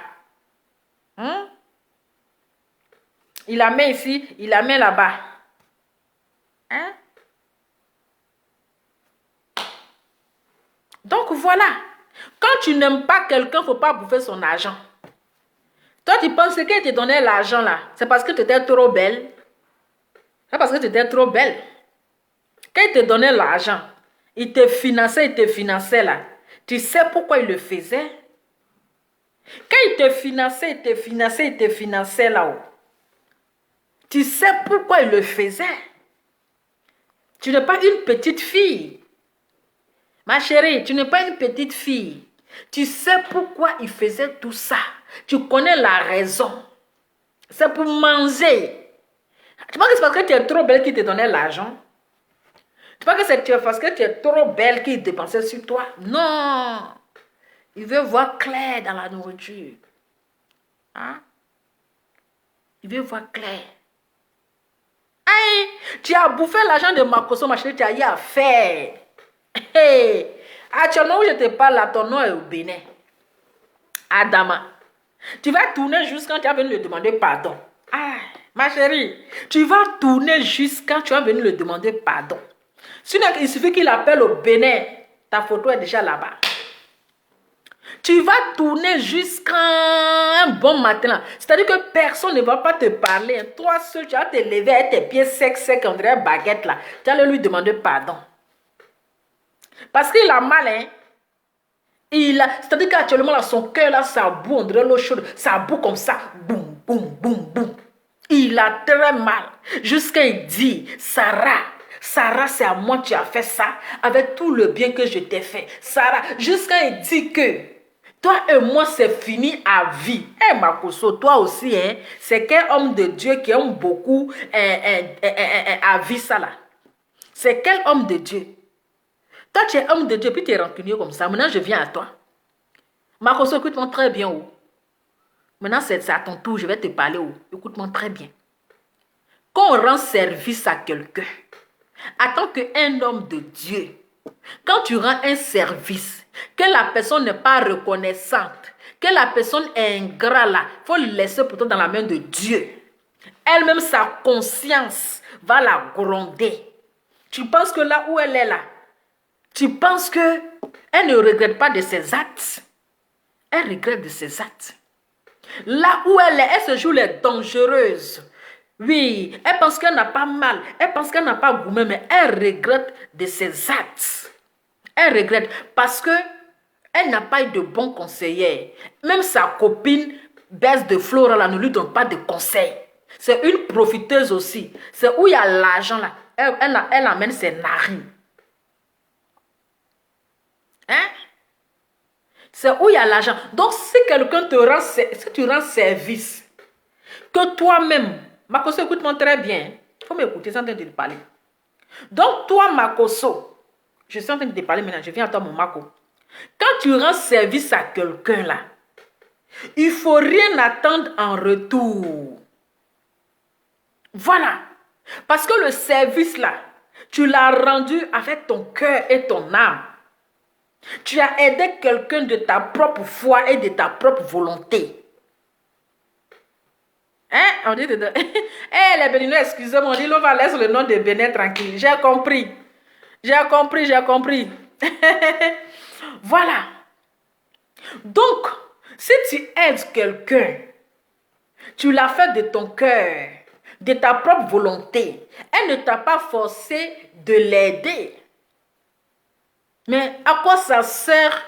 Il la met ici, il la met là-bas. Donc voilà, quand tu n'aimes pas quelqu'un, il ne faut pas bouffer son argent. Toi, tu penses qu'il te donnait l'argent là, c'est parce que tu étais trop belle. C'est parce que tu étais trop belle. Quand il te donnait l'argent, il te finançait là. Tu sais pourquoi il le faisait? Quand il te finançait là-haut. Tu sais pourquoi il le faisait? Tu n'es pas une petite fille. Ma chérie, tu n'es pas une petite fille. Tu sais pourquoi il faisait tout ça. Tu connais la raison. C'est pour manger. Tu penses que c'est parce que tu es trop belle qu'il te donnait l'argent? Tu penses que c'est parce que tu es trop belle qu'il dépensait sur toi? Non. Il veut voir clair dans la nourriture. Il veut voir clair. Aïe, tu as bouffé l'argent de Makosso, ma chérie, tu as eu à faire. Hey. Actuellement où je te parle là, ton nom est au Bénin. Adama. Tu vas tourner jusqu'à quand tu vas venir le demander pardon. Ah, ma chérie, tu vas tourner jusqu'à quand tu vas venir le demander pardon. Sinon, il suffit qu'il appelle au Bénin. Ta photo est déjà là-bas. Tu vas tourner jusqu'à un bon matin. C'est-à-dire que personne ne va pas te parler. Toi seul, tu vas te lever avec tes pieds secs, on dirait baguette là. Tu vas lui demander pardon. Parce qu'il a mal, hein. C'est-à-dire qu'actuellement, là, son cœur, là, ça boue, on dirait l'eau chaude. Ça boue comme ça. Boum, boum, boum, boum. Il a très mal. Jusqu'à il dit, Sarah, c'est à moi que tu as fait ça. Avec tout le bien que je t'ai fait. Sarah, jusqu'à il dit que Toi et moi, c'est fini à vie. Eh, Makoso, toi aussi, hein, c'est quel homme de Dieu qui aime beaucoup à vie ça là. C'est quel homme de Dieu? Toi, tu es homme de Dieu, puis tu es rancunier comme ça. Maintenant, je viens à toi. Makoso, écoute-moi très bien. Oh. Maintenant, c'est à ton tour, je vais te parler. Oh. Écoute-moi très bien. Quand on rend service à quelqu'un, en tant qu'un homme de Dieu, quand tu rends un service, que la personne n'est pas reconnaissante, que la personne est ingrat là, il faut le laisser pourtant dans la main de Dieu. Elle-même, sa conscience va la gronder. Tu penses que là où elle est là, tu penses qu'elle ne regrette pas de ses actes. Elle regrette de ses actes. Là où elle est, elle se joue les dangereuses. Oui, elle pense qu'elle n'a pas mal, elle pense qu'elle n'a pas gourmé, mais elle regrette de ses actes. Elle regrette parce que elle n'a pas eu de bons conseillers. Même sa copine baisse de Flora là, ne lui donne pas de conseils. C'est une profiteuse aussi. C'est où il y a l'argent là. Elle amène ses narines. Hein? C'est où il y a l'argent. Donc si quelqu'un te rend, si tu rends service, que toi-même, Makoso, écoute-moi très bien. Il faut m'écouter, je suis en train de te parler. Donc toi, Makoso, je suis en train de te parler maintenant, je viens à toi, mon Mako. Quand tu rends service à quelqu'un là, il ne faut rien attendre en retour. Voilà. Parce que le service là, tu l'as rendu avec ton cœur et ton âme. Tu as aidé quelqu'un de ta propre foi et de ta propre volonté. Hein? On dit dedans. Eh, les Béninois, excusez-moi, on dit on va laisser le nom de Bénin tranquille. J'ai compris. J'ai compris, j'ai compris. Voilà. Donc, si tu aides quelqu'un, tu l'as fait de ton cœur, de ta propre volonté. Elle ne t'a pas forcé de l'aider. Mais à quoi ça sert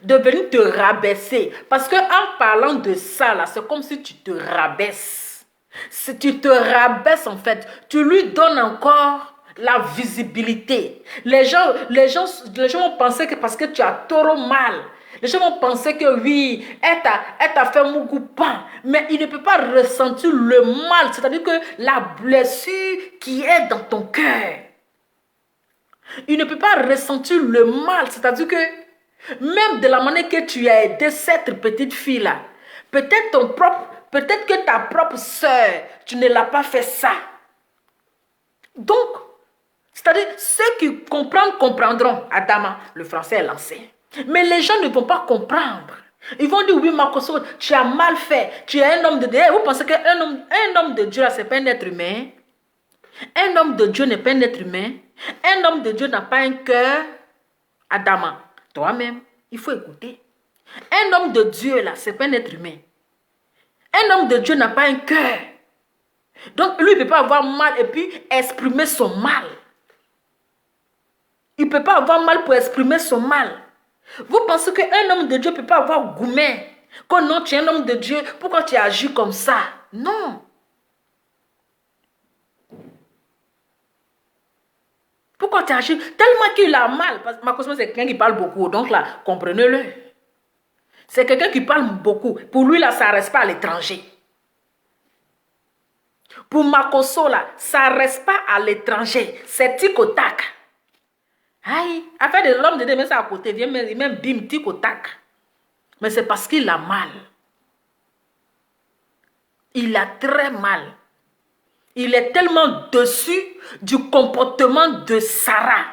de venir te rabaisser? Parce qu'en parlant de ça, là, c'est comme si tu te rabaisses. Si tu te rabaisses, en fait, tu lui donnes encore la visibilité. Les gens vont penser que parce que tu as trop mal, les gens vont penser que oui, elle t'a fait mougoupan, mais il ne peut pas ressentir le mal, c'est-à-dire que la blessure qui est dans ton cœur. Il ne peut pas ressentir le mal, c'est-à-dire que même de la manière que tu as aidé cette petite fille-là, peut-être que ta propre soeur, tu ne l'as pas fait ça. Donc, c'est-à-dire, ceux qui comprennent, comprendront. Adama, le français est lancé. Mais les gens ne vont pas comprendre. Ils vont dire, oui, Makoso, tu as mal fait. Tu es un homme de Dieu. Vous pensez qu'un homme de Dieu, ce n'est pas un être humain? Un homme de Dieu n'est pas un être humain. Un homme de Dieu n'a pas un cœur. Adama, toi-même, il faut écouter. Un homme de Dieu, là, ce n'est pas un être humain. Un homme de Dieu n'a pas un cœur. Donc, lui, il ne peut pas avoir mal et puis exprimer son mal. Il ne peut pas avoir mal pour exprimer son mal. Vous pensez qu'un homme de Dieu ne peut pas avoir gourmet? Que non, tu es un homme de Dieu, pourquoi tu agis comme ça? Non. Pourquoi tu agis? Tellement qu'il a mal. Parce que Makoso, c'est quelqu'un qui parle beaucoup. Donc là, comprenez-le. C'est quelqu'un qui parle beaucoup. Pour lui, là, ça ne reste pas à l'étranger. Pour Makoso, là, ça ne reste pas à l'étranger. C'est tic au tac. Aïe, affaire de l'homme de Dieu, mais ça à côté, vient même bim, tic au tac. Mais c'est parce qu'il a mal. Il a très mal. Il est tellement dessus du comportement de Sarah.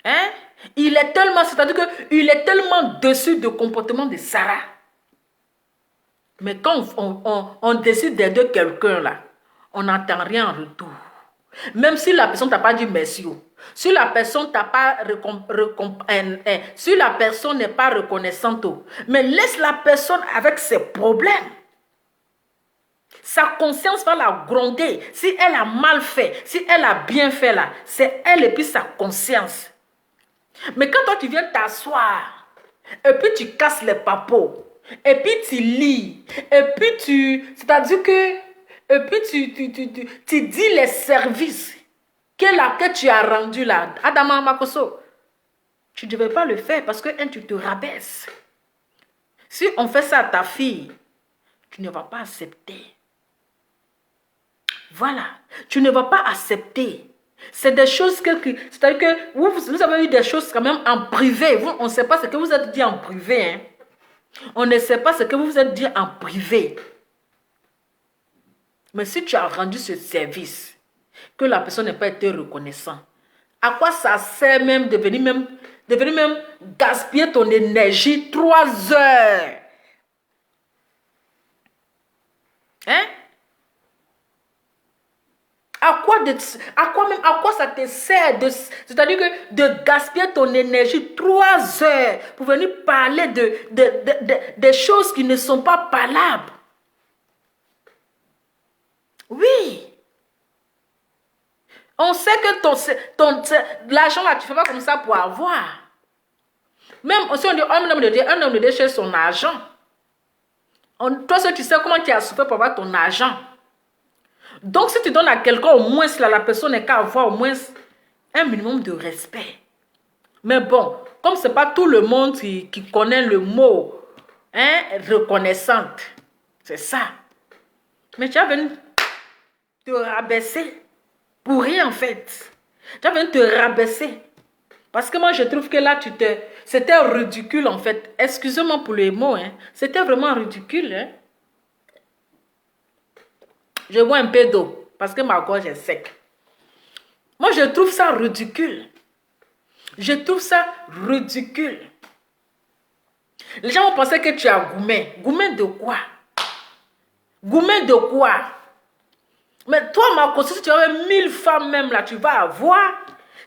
Hein? Il est tellement, c'est-à-dire qu'il est tellement dessus du comportement de Sarah. Mais quand on décide d'aider quelqu'un là, on n'entend rien en retour. Même si la personne ne t'a pas dit merci. Si la personne t'a pas si la personne n'est pas reconnaissante, mais laisse la personne avec ses problèmes. Sa conscience va la gronder. Si elle a mal fait, si elle a bien fait là, c'est elle et puis sa conscience. Mais quand toi tu viens t'asseoir, et puis tu casses les papos, et puis tu lis, et puis c'est-à-dire que, et puis tu dis les services que tu as rendus là, Adama Makoso. Tu ne devais pas le faire parce que, tu te rabaisses. Si on fait ça à ta fille, tu ne vas pas accepter. Voilà. Tu ne vas pas accepter. C'est des choses c'est-à-dire que vous avez eu des choses quand même en privé. On ne sait pas ce que vous êtes dit en privé. Hein. On ne sait pas ce que vous vous êtes dit en privé. Mais si tu as rendu ce service, que la personne n'a pas été reconnaissante, à quoi ça sert même de venir même gaspiller ton énergie 3 heures? Hein? À quoi ça te sert c'est-à-dire que de gaspiller ton énergie 3 heures pour venir parler des choses qui ne sont pas parlables? Oui. On sait que l'argent là, tu ne fais pas comme ça pour avoir. Même si on dit un homme de Dieu cherche son argent. Toi, tu sais comment tu as souffert pour avoir ton argent. Donc, si tu donnes à quelqu'un, au moins, la personne n'est qu'à avoir au moins un minimum de respect. Mais bon, comme ce n'est pas tout le monde qui connaît le mot reconnaissante, c'est ça. Mais tu as venu te rabaisser pour rien en fait. Tu as venu te rabaisser. Parce que moi, je trouve que là, c'était ridicule en fait. Excusez-moi pour les mots. Hein. C'était vraiment ridicule. Hein. Je bois un peu d'eau parce que ma gorge est sec. Moi, je trouve ça ridicule. Je trouve ça ridicule. Les gens vont penser que tu as gourmet. Gourmet de quoi? Gourmet de quoi? Mais toi, Marco, si tu avais 1000 femmes même là, tu vas avoir.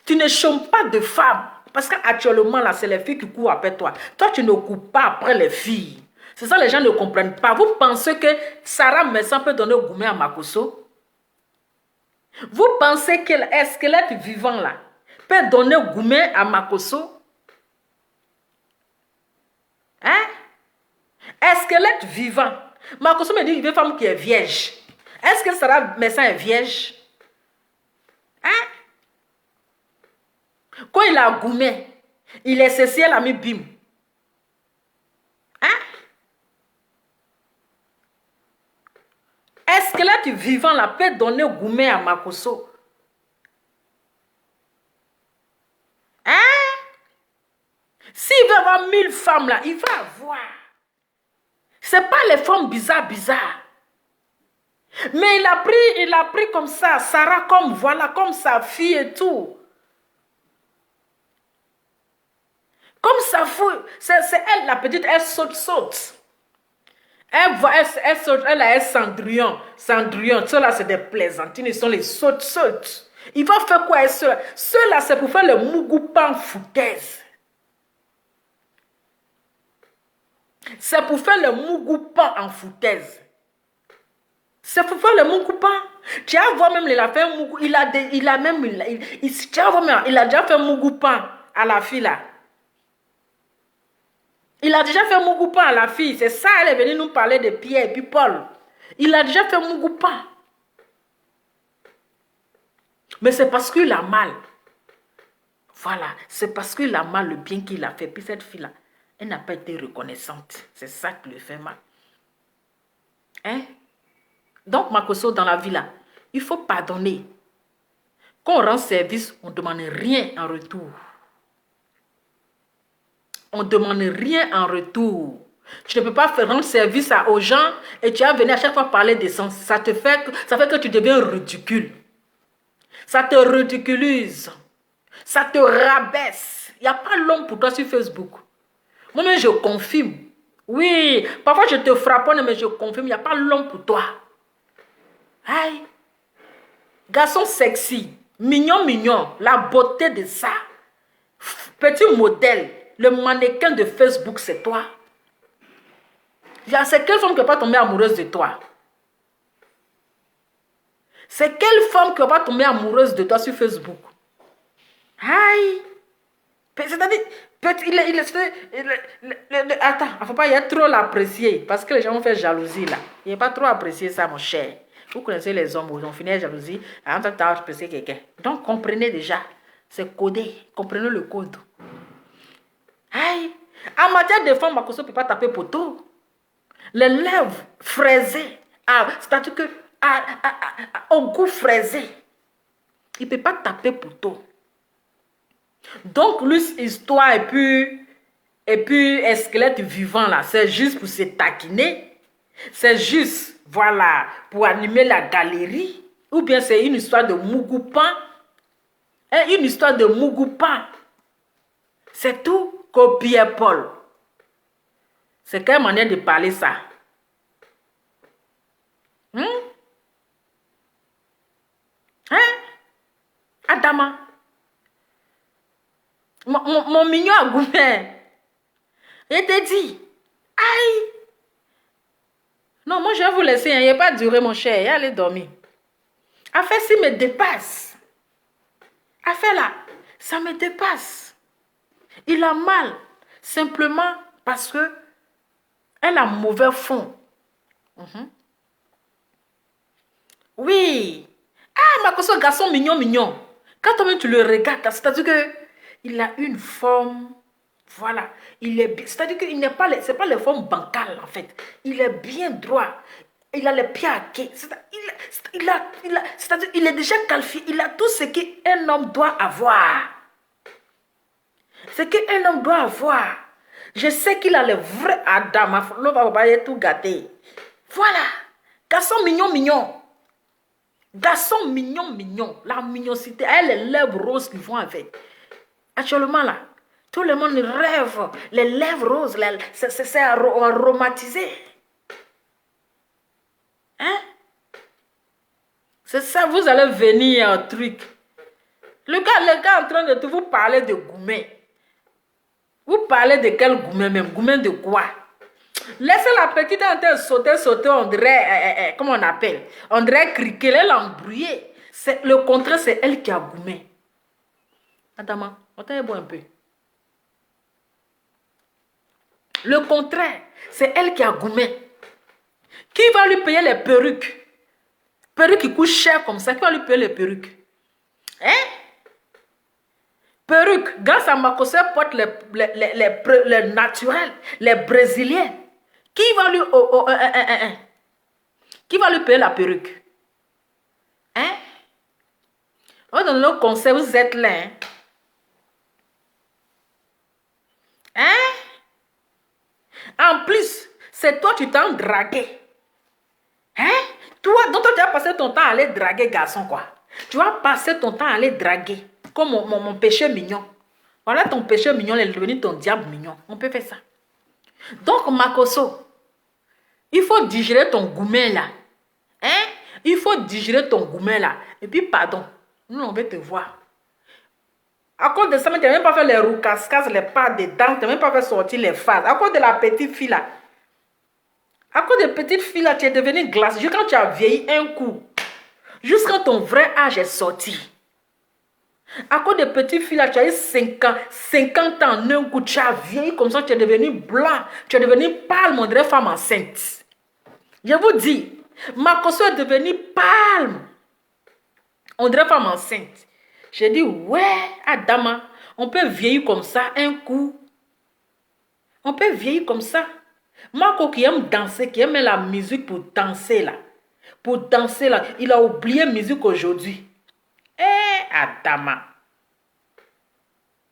Tu ne chômes pas de femmes. Parce qu'actuellement, là, c'est les filles qui courent après toi. Toi, tu ne cours pas après les filles. C'est ça, les gens ne comprennent pas. Vous pensez que Sarah Messan peut donner gourmet à Makosso? Vous pensez qu'un squelette vivant là peut donner gourmet à Makosso? Hein? Un squelette vivant. Makosso me dit qu'il veut une femme qui est vierge. Est-ce que Sarah Messan est vierge? Hein? Quand il a gourmet, il est ceci, elle a mis bim. Hein? Est-ce que là, tu vivant là, peut donner gourmet à Makosso? Hein? S'il veut avoir 1000 femmes là, il va avoir. Ce n'est pas les femmes bizarres. Mais il a pris comme ça, Sarah comme voilà, comme sa fille et tout. Comme sa fille, c'est elle la petite, elle saute. Elle saute, elle a un Cendrillon. Ceux-là, c'est des plaisantines, ils sont les sautes. Il va faire quoi, ceux-là? Ceux-là, c'est pour faire le mougoupan foutaise. C'est pour faire le mougoupan en foutaise. C'est pour faire le mougoupan. Tu vas voir même, il a fait un mougou. Il a déjà fait un mougoupan à la fille là. Il a déjà fait mougoupan à la fille. C'est ça, elle est venue nous parler de Pierre et puis Paul. Il a déjà fait mougoupan. Mais c'est parce qu'il a mal. Voilà, c'est parce qu'il a mal le bien qu'il a fait. Puis cette fille-là, elle n'a pas été reconnaissante. C'est ça qui lui fait mal. Hein? Donc, Makosso, dans la vie là, il faut pardonner. Quand on rend service, on ne demande rien en retour. On ne demande rien en retour. Tu ne peux pas faire rendre service aux gens et tu vas venir à chaque fois parler d'essence. Ça fait que tu deviens ridicule. Ça te ridiculise. Ça te rabaisse. Il n'y a pas l'homme pour toi sur Facebook. Moi-même, je confirme. Oui, parfois je te frapponne, mais je confirme, il n'y a pas l'homme pour toi. Aïe. Garçon sexy, mignon, la beauté de ça. Petit modèle. Le mannequin de Facebook, c'est toi. C'est quelle femme qui ne va pas tomber amoureuse de toi? C'est quelle femme qui ne va pas tomber amoureuse de toi sur Facebook? Aïe! C'est-à-dire, attends, il ne faut pas y être trop l'apprécier. Parce que les gens vont faire jalousie là. Il n'est pas trop apprécié ça, mon cher. Vous connaissez les hommes, ils ont fini la jalousie. En même temps, apprécier quelqu'un. Donc, comprenez déjà. C'est codé. Comprenez le code. Aïe. En matière de femme, Makoso ne peut pas taper poteau. Les lèvres fraisées, c'est-à-dire que au goût fraisé, il ne peut pas taper poteau. Donc, l'histoire et puis squelette vivant là, c'est juste pour se taquiner. C'est juste, voilà, pour animer la galerie. Ou bien c'est une histoire de Mougoupan. Une histoire de Mougoupan. C'est tout, copier Paul. C'est quelle manière de parler ça? Adama. Mon mignon a goûté. Je te dis. Aïe. Non, moi je vais vous laisser. Il n'a pas duré mon cher. Allez dormir. Affaire si me dépasse. Affaire là, ça me dépasse. Il a mal. Simplement parce que elle a mauvais fond. Oui. Ah, Makoso, garçon mignon, mignon. Quand toi-même tu le regardes, c'est-à-dire que il a une forme, voilà, il est, c'est-à-dire qu'il n'est pas, c'est pas les formes bancales en fait. Il est bien droit. Il a les pieds à quai. C'est-à-dire il est déjà qualifié. Il a tout ce qu'un homme doit avoir. Ce qu'un homme doit avoir. Je sais qu'il a le vrai Adam. L'homme va pas tout gâter. Voilà. Garçon mignon, mignon. Garçon mignon, mignon. La mignoncité. Elle, les lèvres roses qui vont avec. Actuellement là, tout le monde rêve. Les lèvres roses, c'est aromatisé. Hein? C'est ça, vous allez venir un truc. Le gars est en train de vous parler de gourmet. Vous parlez de quel gourmet même? Gourmet de quoi? Laissez la petite en train de sauter, on dirait, comment on appelle? On dirait criquer, elle a embrouillé. Le contraire, c'est elle qui a gourmet. Adama, on t'a boire un peu. Le contraire, c'est elle qui a gourmet. Qui va lui payer les perruques? Perruques qui coûtent cher comme ça, qui va lui payer les perruques? Hein? Perruques, grâce à Makoso porte les naturels, les brésiliens. Qui va lui payer la perruque? Hein? On donne le conseil, vous êtes là. Hein? Hein? En plus, c'est toi tu t'en dragué. Hein? Toi, donc toi tu vas passer ton temps à aller draguer, garçon, quoi. Tu vas passer ton temps à aller draguer. Comme mon péché mignon. Voilà ton péché mignon, il est devenu ton diable mignon. On peut faire ça. Donc, Makoso, il faut digérer ton gourmet là. Hein? Il faut digérer ton gourmet là. Et puis, pardon, nous, on veut te voir. À cause de ça, tu n'as même pas fait les roucascas, les pas dedans, tu n'as même pas fait sortir les phases. À cause de la petite fille là. À cause de petite fille là, tu es devenu glace. Juste quand tu as vieilli un coup. Juste quand ton vrai âge est sorti. À cause de petite fille là, tu as eu 50 ans en un coup. Tu as vieilli comme ça, tu es devenu blanc. Tu es devenu pâle, mon dirait femme enceinte. Je vous dis, Makoso est devenu pâle. On dirait femme enceinte. J'ai dit, ouais, Adama, on peut vieillir comme ça un coup. On peut vieillir comme ça. Marco qui aime danser, qui aime la musique pour danser là. Pour danser là. Il a oublié musique aujourd'hui. Adama.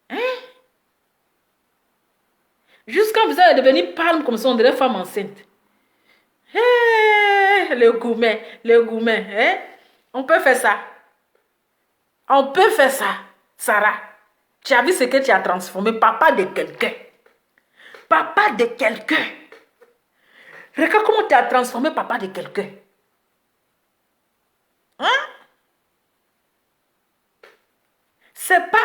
Hein? Jusqu'à vous allez devenir palme comme ça, on dirait femme enceinte. Le gourmet. Hein? On peut faire ça. On peut faire ça. Sarah, tu as vu ce que tu as transformé? Papa de quelqu'un. Papa de quelqu'un. Regarde comment tu as transformé papa de quelqu'un. Hein? C'est pas...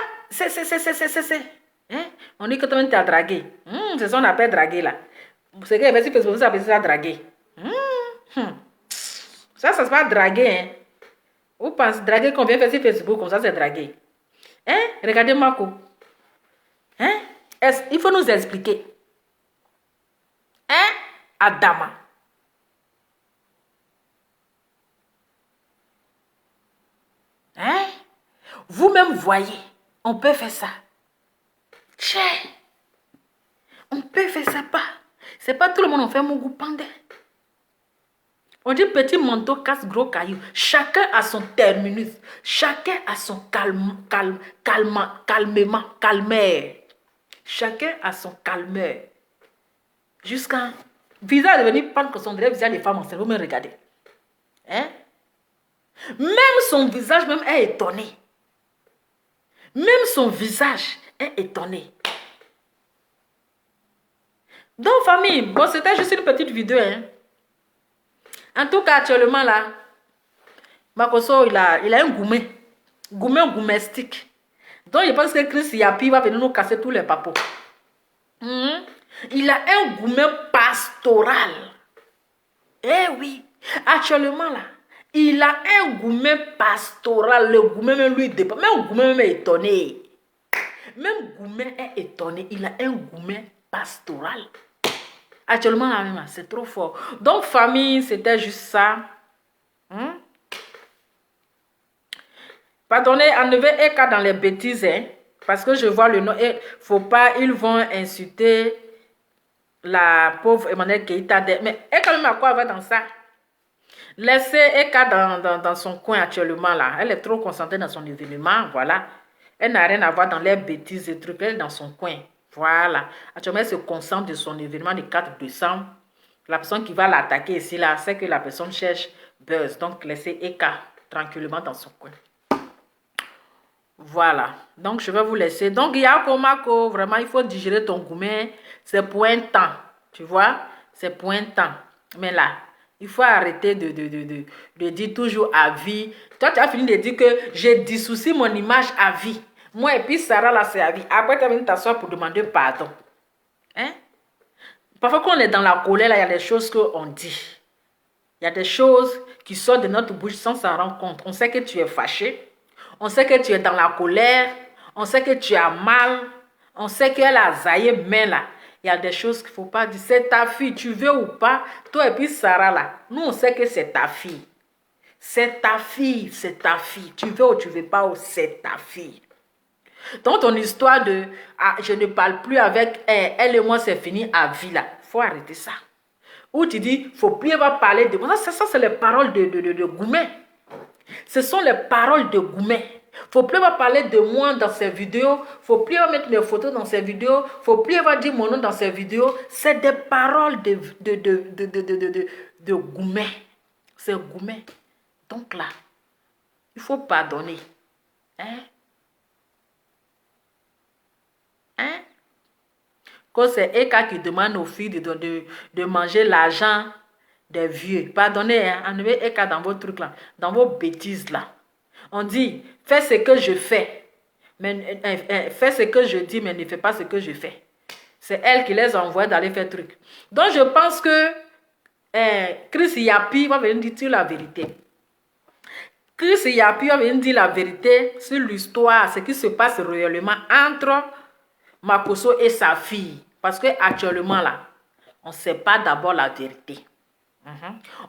Hein? On dit que toi-même tu as dragué. C'est ça qu'on appelle draguer là. C'est que si Facebook, ça appelle ça draguer. Ça se passe draguer. Hein? Vous pensez draguer qu'on vient faire sur Facebook comme ça, c'est draguer. Hein? Regardez Marco. Hein? Il faut nous expliquer. Hein? Adama. Hein? Vous-même voyez, on peut faire ça. Tchè. On peut faire ça pas. C'est pas tout le monde en fait mon goût pendant. On dit petit manteau casse gros caillou. Chacun a son terminus. Chacun a son calmeur. Chacun a son calmeur. Jusqu'à visage devenir prendre que son visage des femmes enceintes. Vous me regardez. Hein? Même son visage même est étonné. Même son visage est étonné. Donc famille, bon c'était juste une petite vidéo. Hein? En tout cas actuellement là, Makoso il a un gourmet-stick. Donc je pense que Chris Yapi va venir nous casser tous les papos. Il a un gourmet pastoral. Eh oui, actuellement là, il a un gourmet pastoral. Le gourmet même lui dépasse. Même gourmet même est étonné. Même gourmet est étonné. Il a un gourmet pastoral. Actuellement là même, c'est trop fort. Donc famille, c'était juste ça. Pardonnez, enlevez Eka dans les bêtises, hein, parce que je vois le nom. Et faut pas, ils vont insulter la pauvre Emmanuel Keita. Mais Eka même à quoi va dans ça? Laissez Eka dans son coin actuellement là. Elle est trop concentrée dans son événement, voilà. Elle n'a rien à voir dans les bêtises et trucs. Elle est dans son coin, voilà. Actuellement, elle se concentre de son événement du 4 décembre. La personne qui va l'attaquer ici là, c'est que la personne cherche buzz. Donc laissez Eka tranquillement dans son coin. Voilà, donc je vais vous laisser. Donc Yako Mako, vraiment il faut digérer ton gourmet. C'est pour un temps, tu vois. C'est pour un temps. Mais là, il faut arrêter de dire toujours à vie. Toi tu as fini de dire que j'ai dissouci mon image à vie. Moi et puis Sarah là c'est à vie. Après tu as venu t'asseoir pour demander pardon. Hein? Parfois quand on est dans la colère là, il y a des choses qu'on dit. Il y a des choses qui sortent de notre bouche sans s'en rendre compte. On sait que tu es fâché. On sait que tu es dans la colère. On sait que tu as mal. On sait qu'elle a zaillé, mais là, il y a des choses qu'il ne faut pas dire. C'est ta fille, tu veux ou pas. Toi et puis Sarah là, nous on sait que c'est ta fille. C'est ta fille, c'est ta fille. Tu veux ou tu ne veux pas, c'est ta fille. Donc ton histoire de je ne parle plus avec elle et moi c'est fini à vie là. Il faut arrêter ça. Ou tu dis, il ne faut plus parler de moi. Ça c'est les paroles de Gourmet. Ce sont les paroles de Gourmet. Il ne faut plus parler de moi dans ces vidéos. Il ne faut plus mettre mes photos dans ces vidéos. Il ne faut plus dire mon nom dans ces vidéos. C'est des paroles de Gourmet. C'est Gourmet. Donc là, il faut pardonner. Hein? Hein? Quand c'est Eka qui demande aux filles de manger l'argent des vieux. Pardonnez, hein, enlevez Eka dans vos trucs là, dans vos bêtises là. On dit, fais ce que je fais. Mais, fais ce que je dis, mais ne fais pas ce que je fais. C'est elle qui les envoie d'aller faire truc. Donc je pense que Chris Yapi va venir dire la vérité. Chris Yapi va venir dire la vérité sur l'histoire, ce qui se passe réellement entre Makoso et sa fille. Parce que actuellement là, on ne sait pas d'abord la vérité.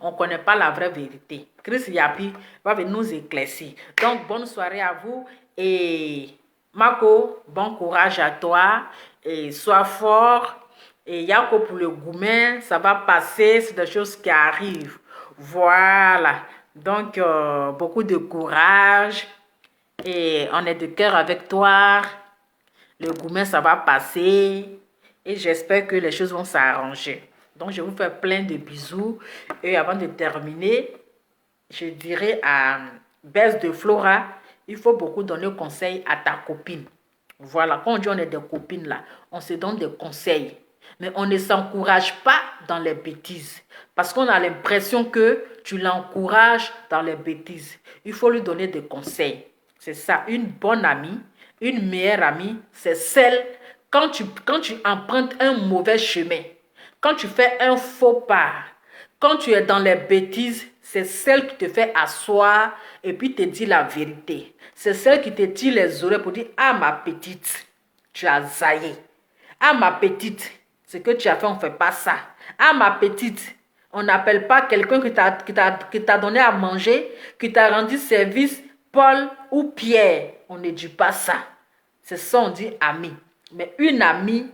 On ne connaît pas la vraie vérité. Chris Yapi va venir nous éclaircir. Donc, bonne soirée à vous. Et Mako, bon courage à toi. Et sois fort. Et Yako pour le Gourmet, ça va passer. C'est des choses qui arrivent. Voilà. Donc, beaucoup de courage. Et on est de cœur avec toi. Le Gourmet, ça va passer. Et j'espère que les choses vont s'arranger. Donc, je vous fais plein de bisous. Et avant de terminer, je dirais à Bess de Flora, il faut beaucoup donner conseil à ta copine. Voilà, quand on dit on est des copines là, on se donne des conseils. Mais on ne s'encourage pas dans les bêtises. Parce qu'on a l'impression que tu l'encourages dans les bêtises. Il faut lui donner des conseils. C'est ça, une bonne amie, une meilleure amie, c'est celle, quand tu empruntes un mauvais chemin, quand tu fais un faux pas, quand tu es dans les bêtises, c'est celle qui te fait asseoir et puis te dit la vérité. C'est celle qui te tire les oreilles pour dire, ah ma petite, tu as zaillé. Ah ma petite, ce que tu as fait, on ne fait pas ça. Ah ma petite, on n'appelle pas quelqu'un qui t'a donné à manger, qui t'a rendu service, Paul ou Pierre. On ne dit pas ça. C'est ça, on dit ami. Mais une amie,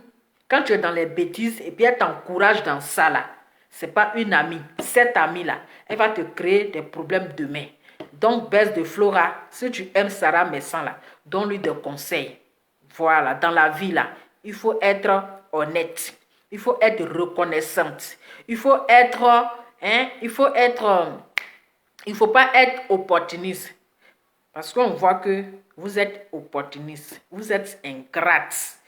Quand tu es dans les bêtises et puis elle t'encourage dans ça là, c'est pas une amie. Cette amie-là, elle va te créer des problèmes demain. Donc, Bess de Flora, si tu aimes Sarah Messan là, donne-lui des conseils. Voilà, dans la vie là, il faut être honnête. Il faut être reconnaissante. Il faut être, il faut pas être opportuniste. Parce qu'on voit que vous êtes opportuniste. Vous êtes ingrate.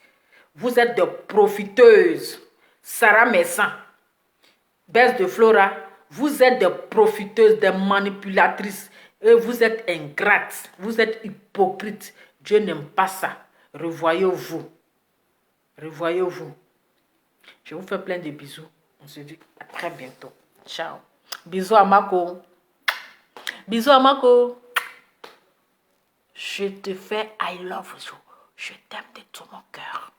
Vous êtes de profiteuses. Sarah Messan, Bess de Flora, vous êtes des profiteuses, des manipulatrices. Et vous êtes ingrates. Vous êtes hypocrites. Dieu n'aime pas ça. Revoyez-vous. Revoyez-vous. Je vous fais plein de bisous. On se dit à très bientôt. Ciao. Bisous à Mako. Bisous à Mako. Je te fais I love you. Je t'aime de tout mon cœur.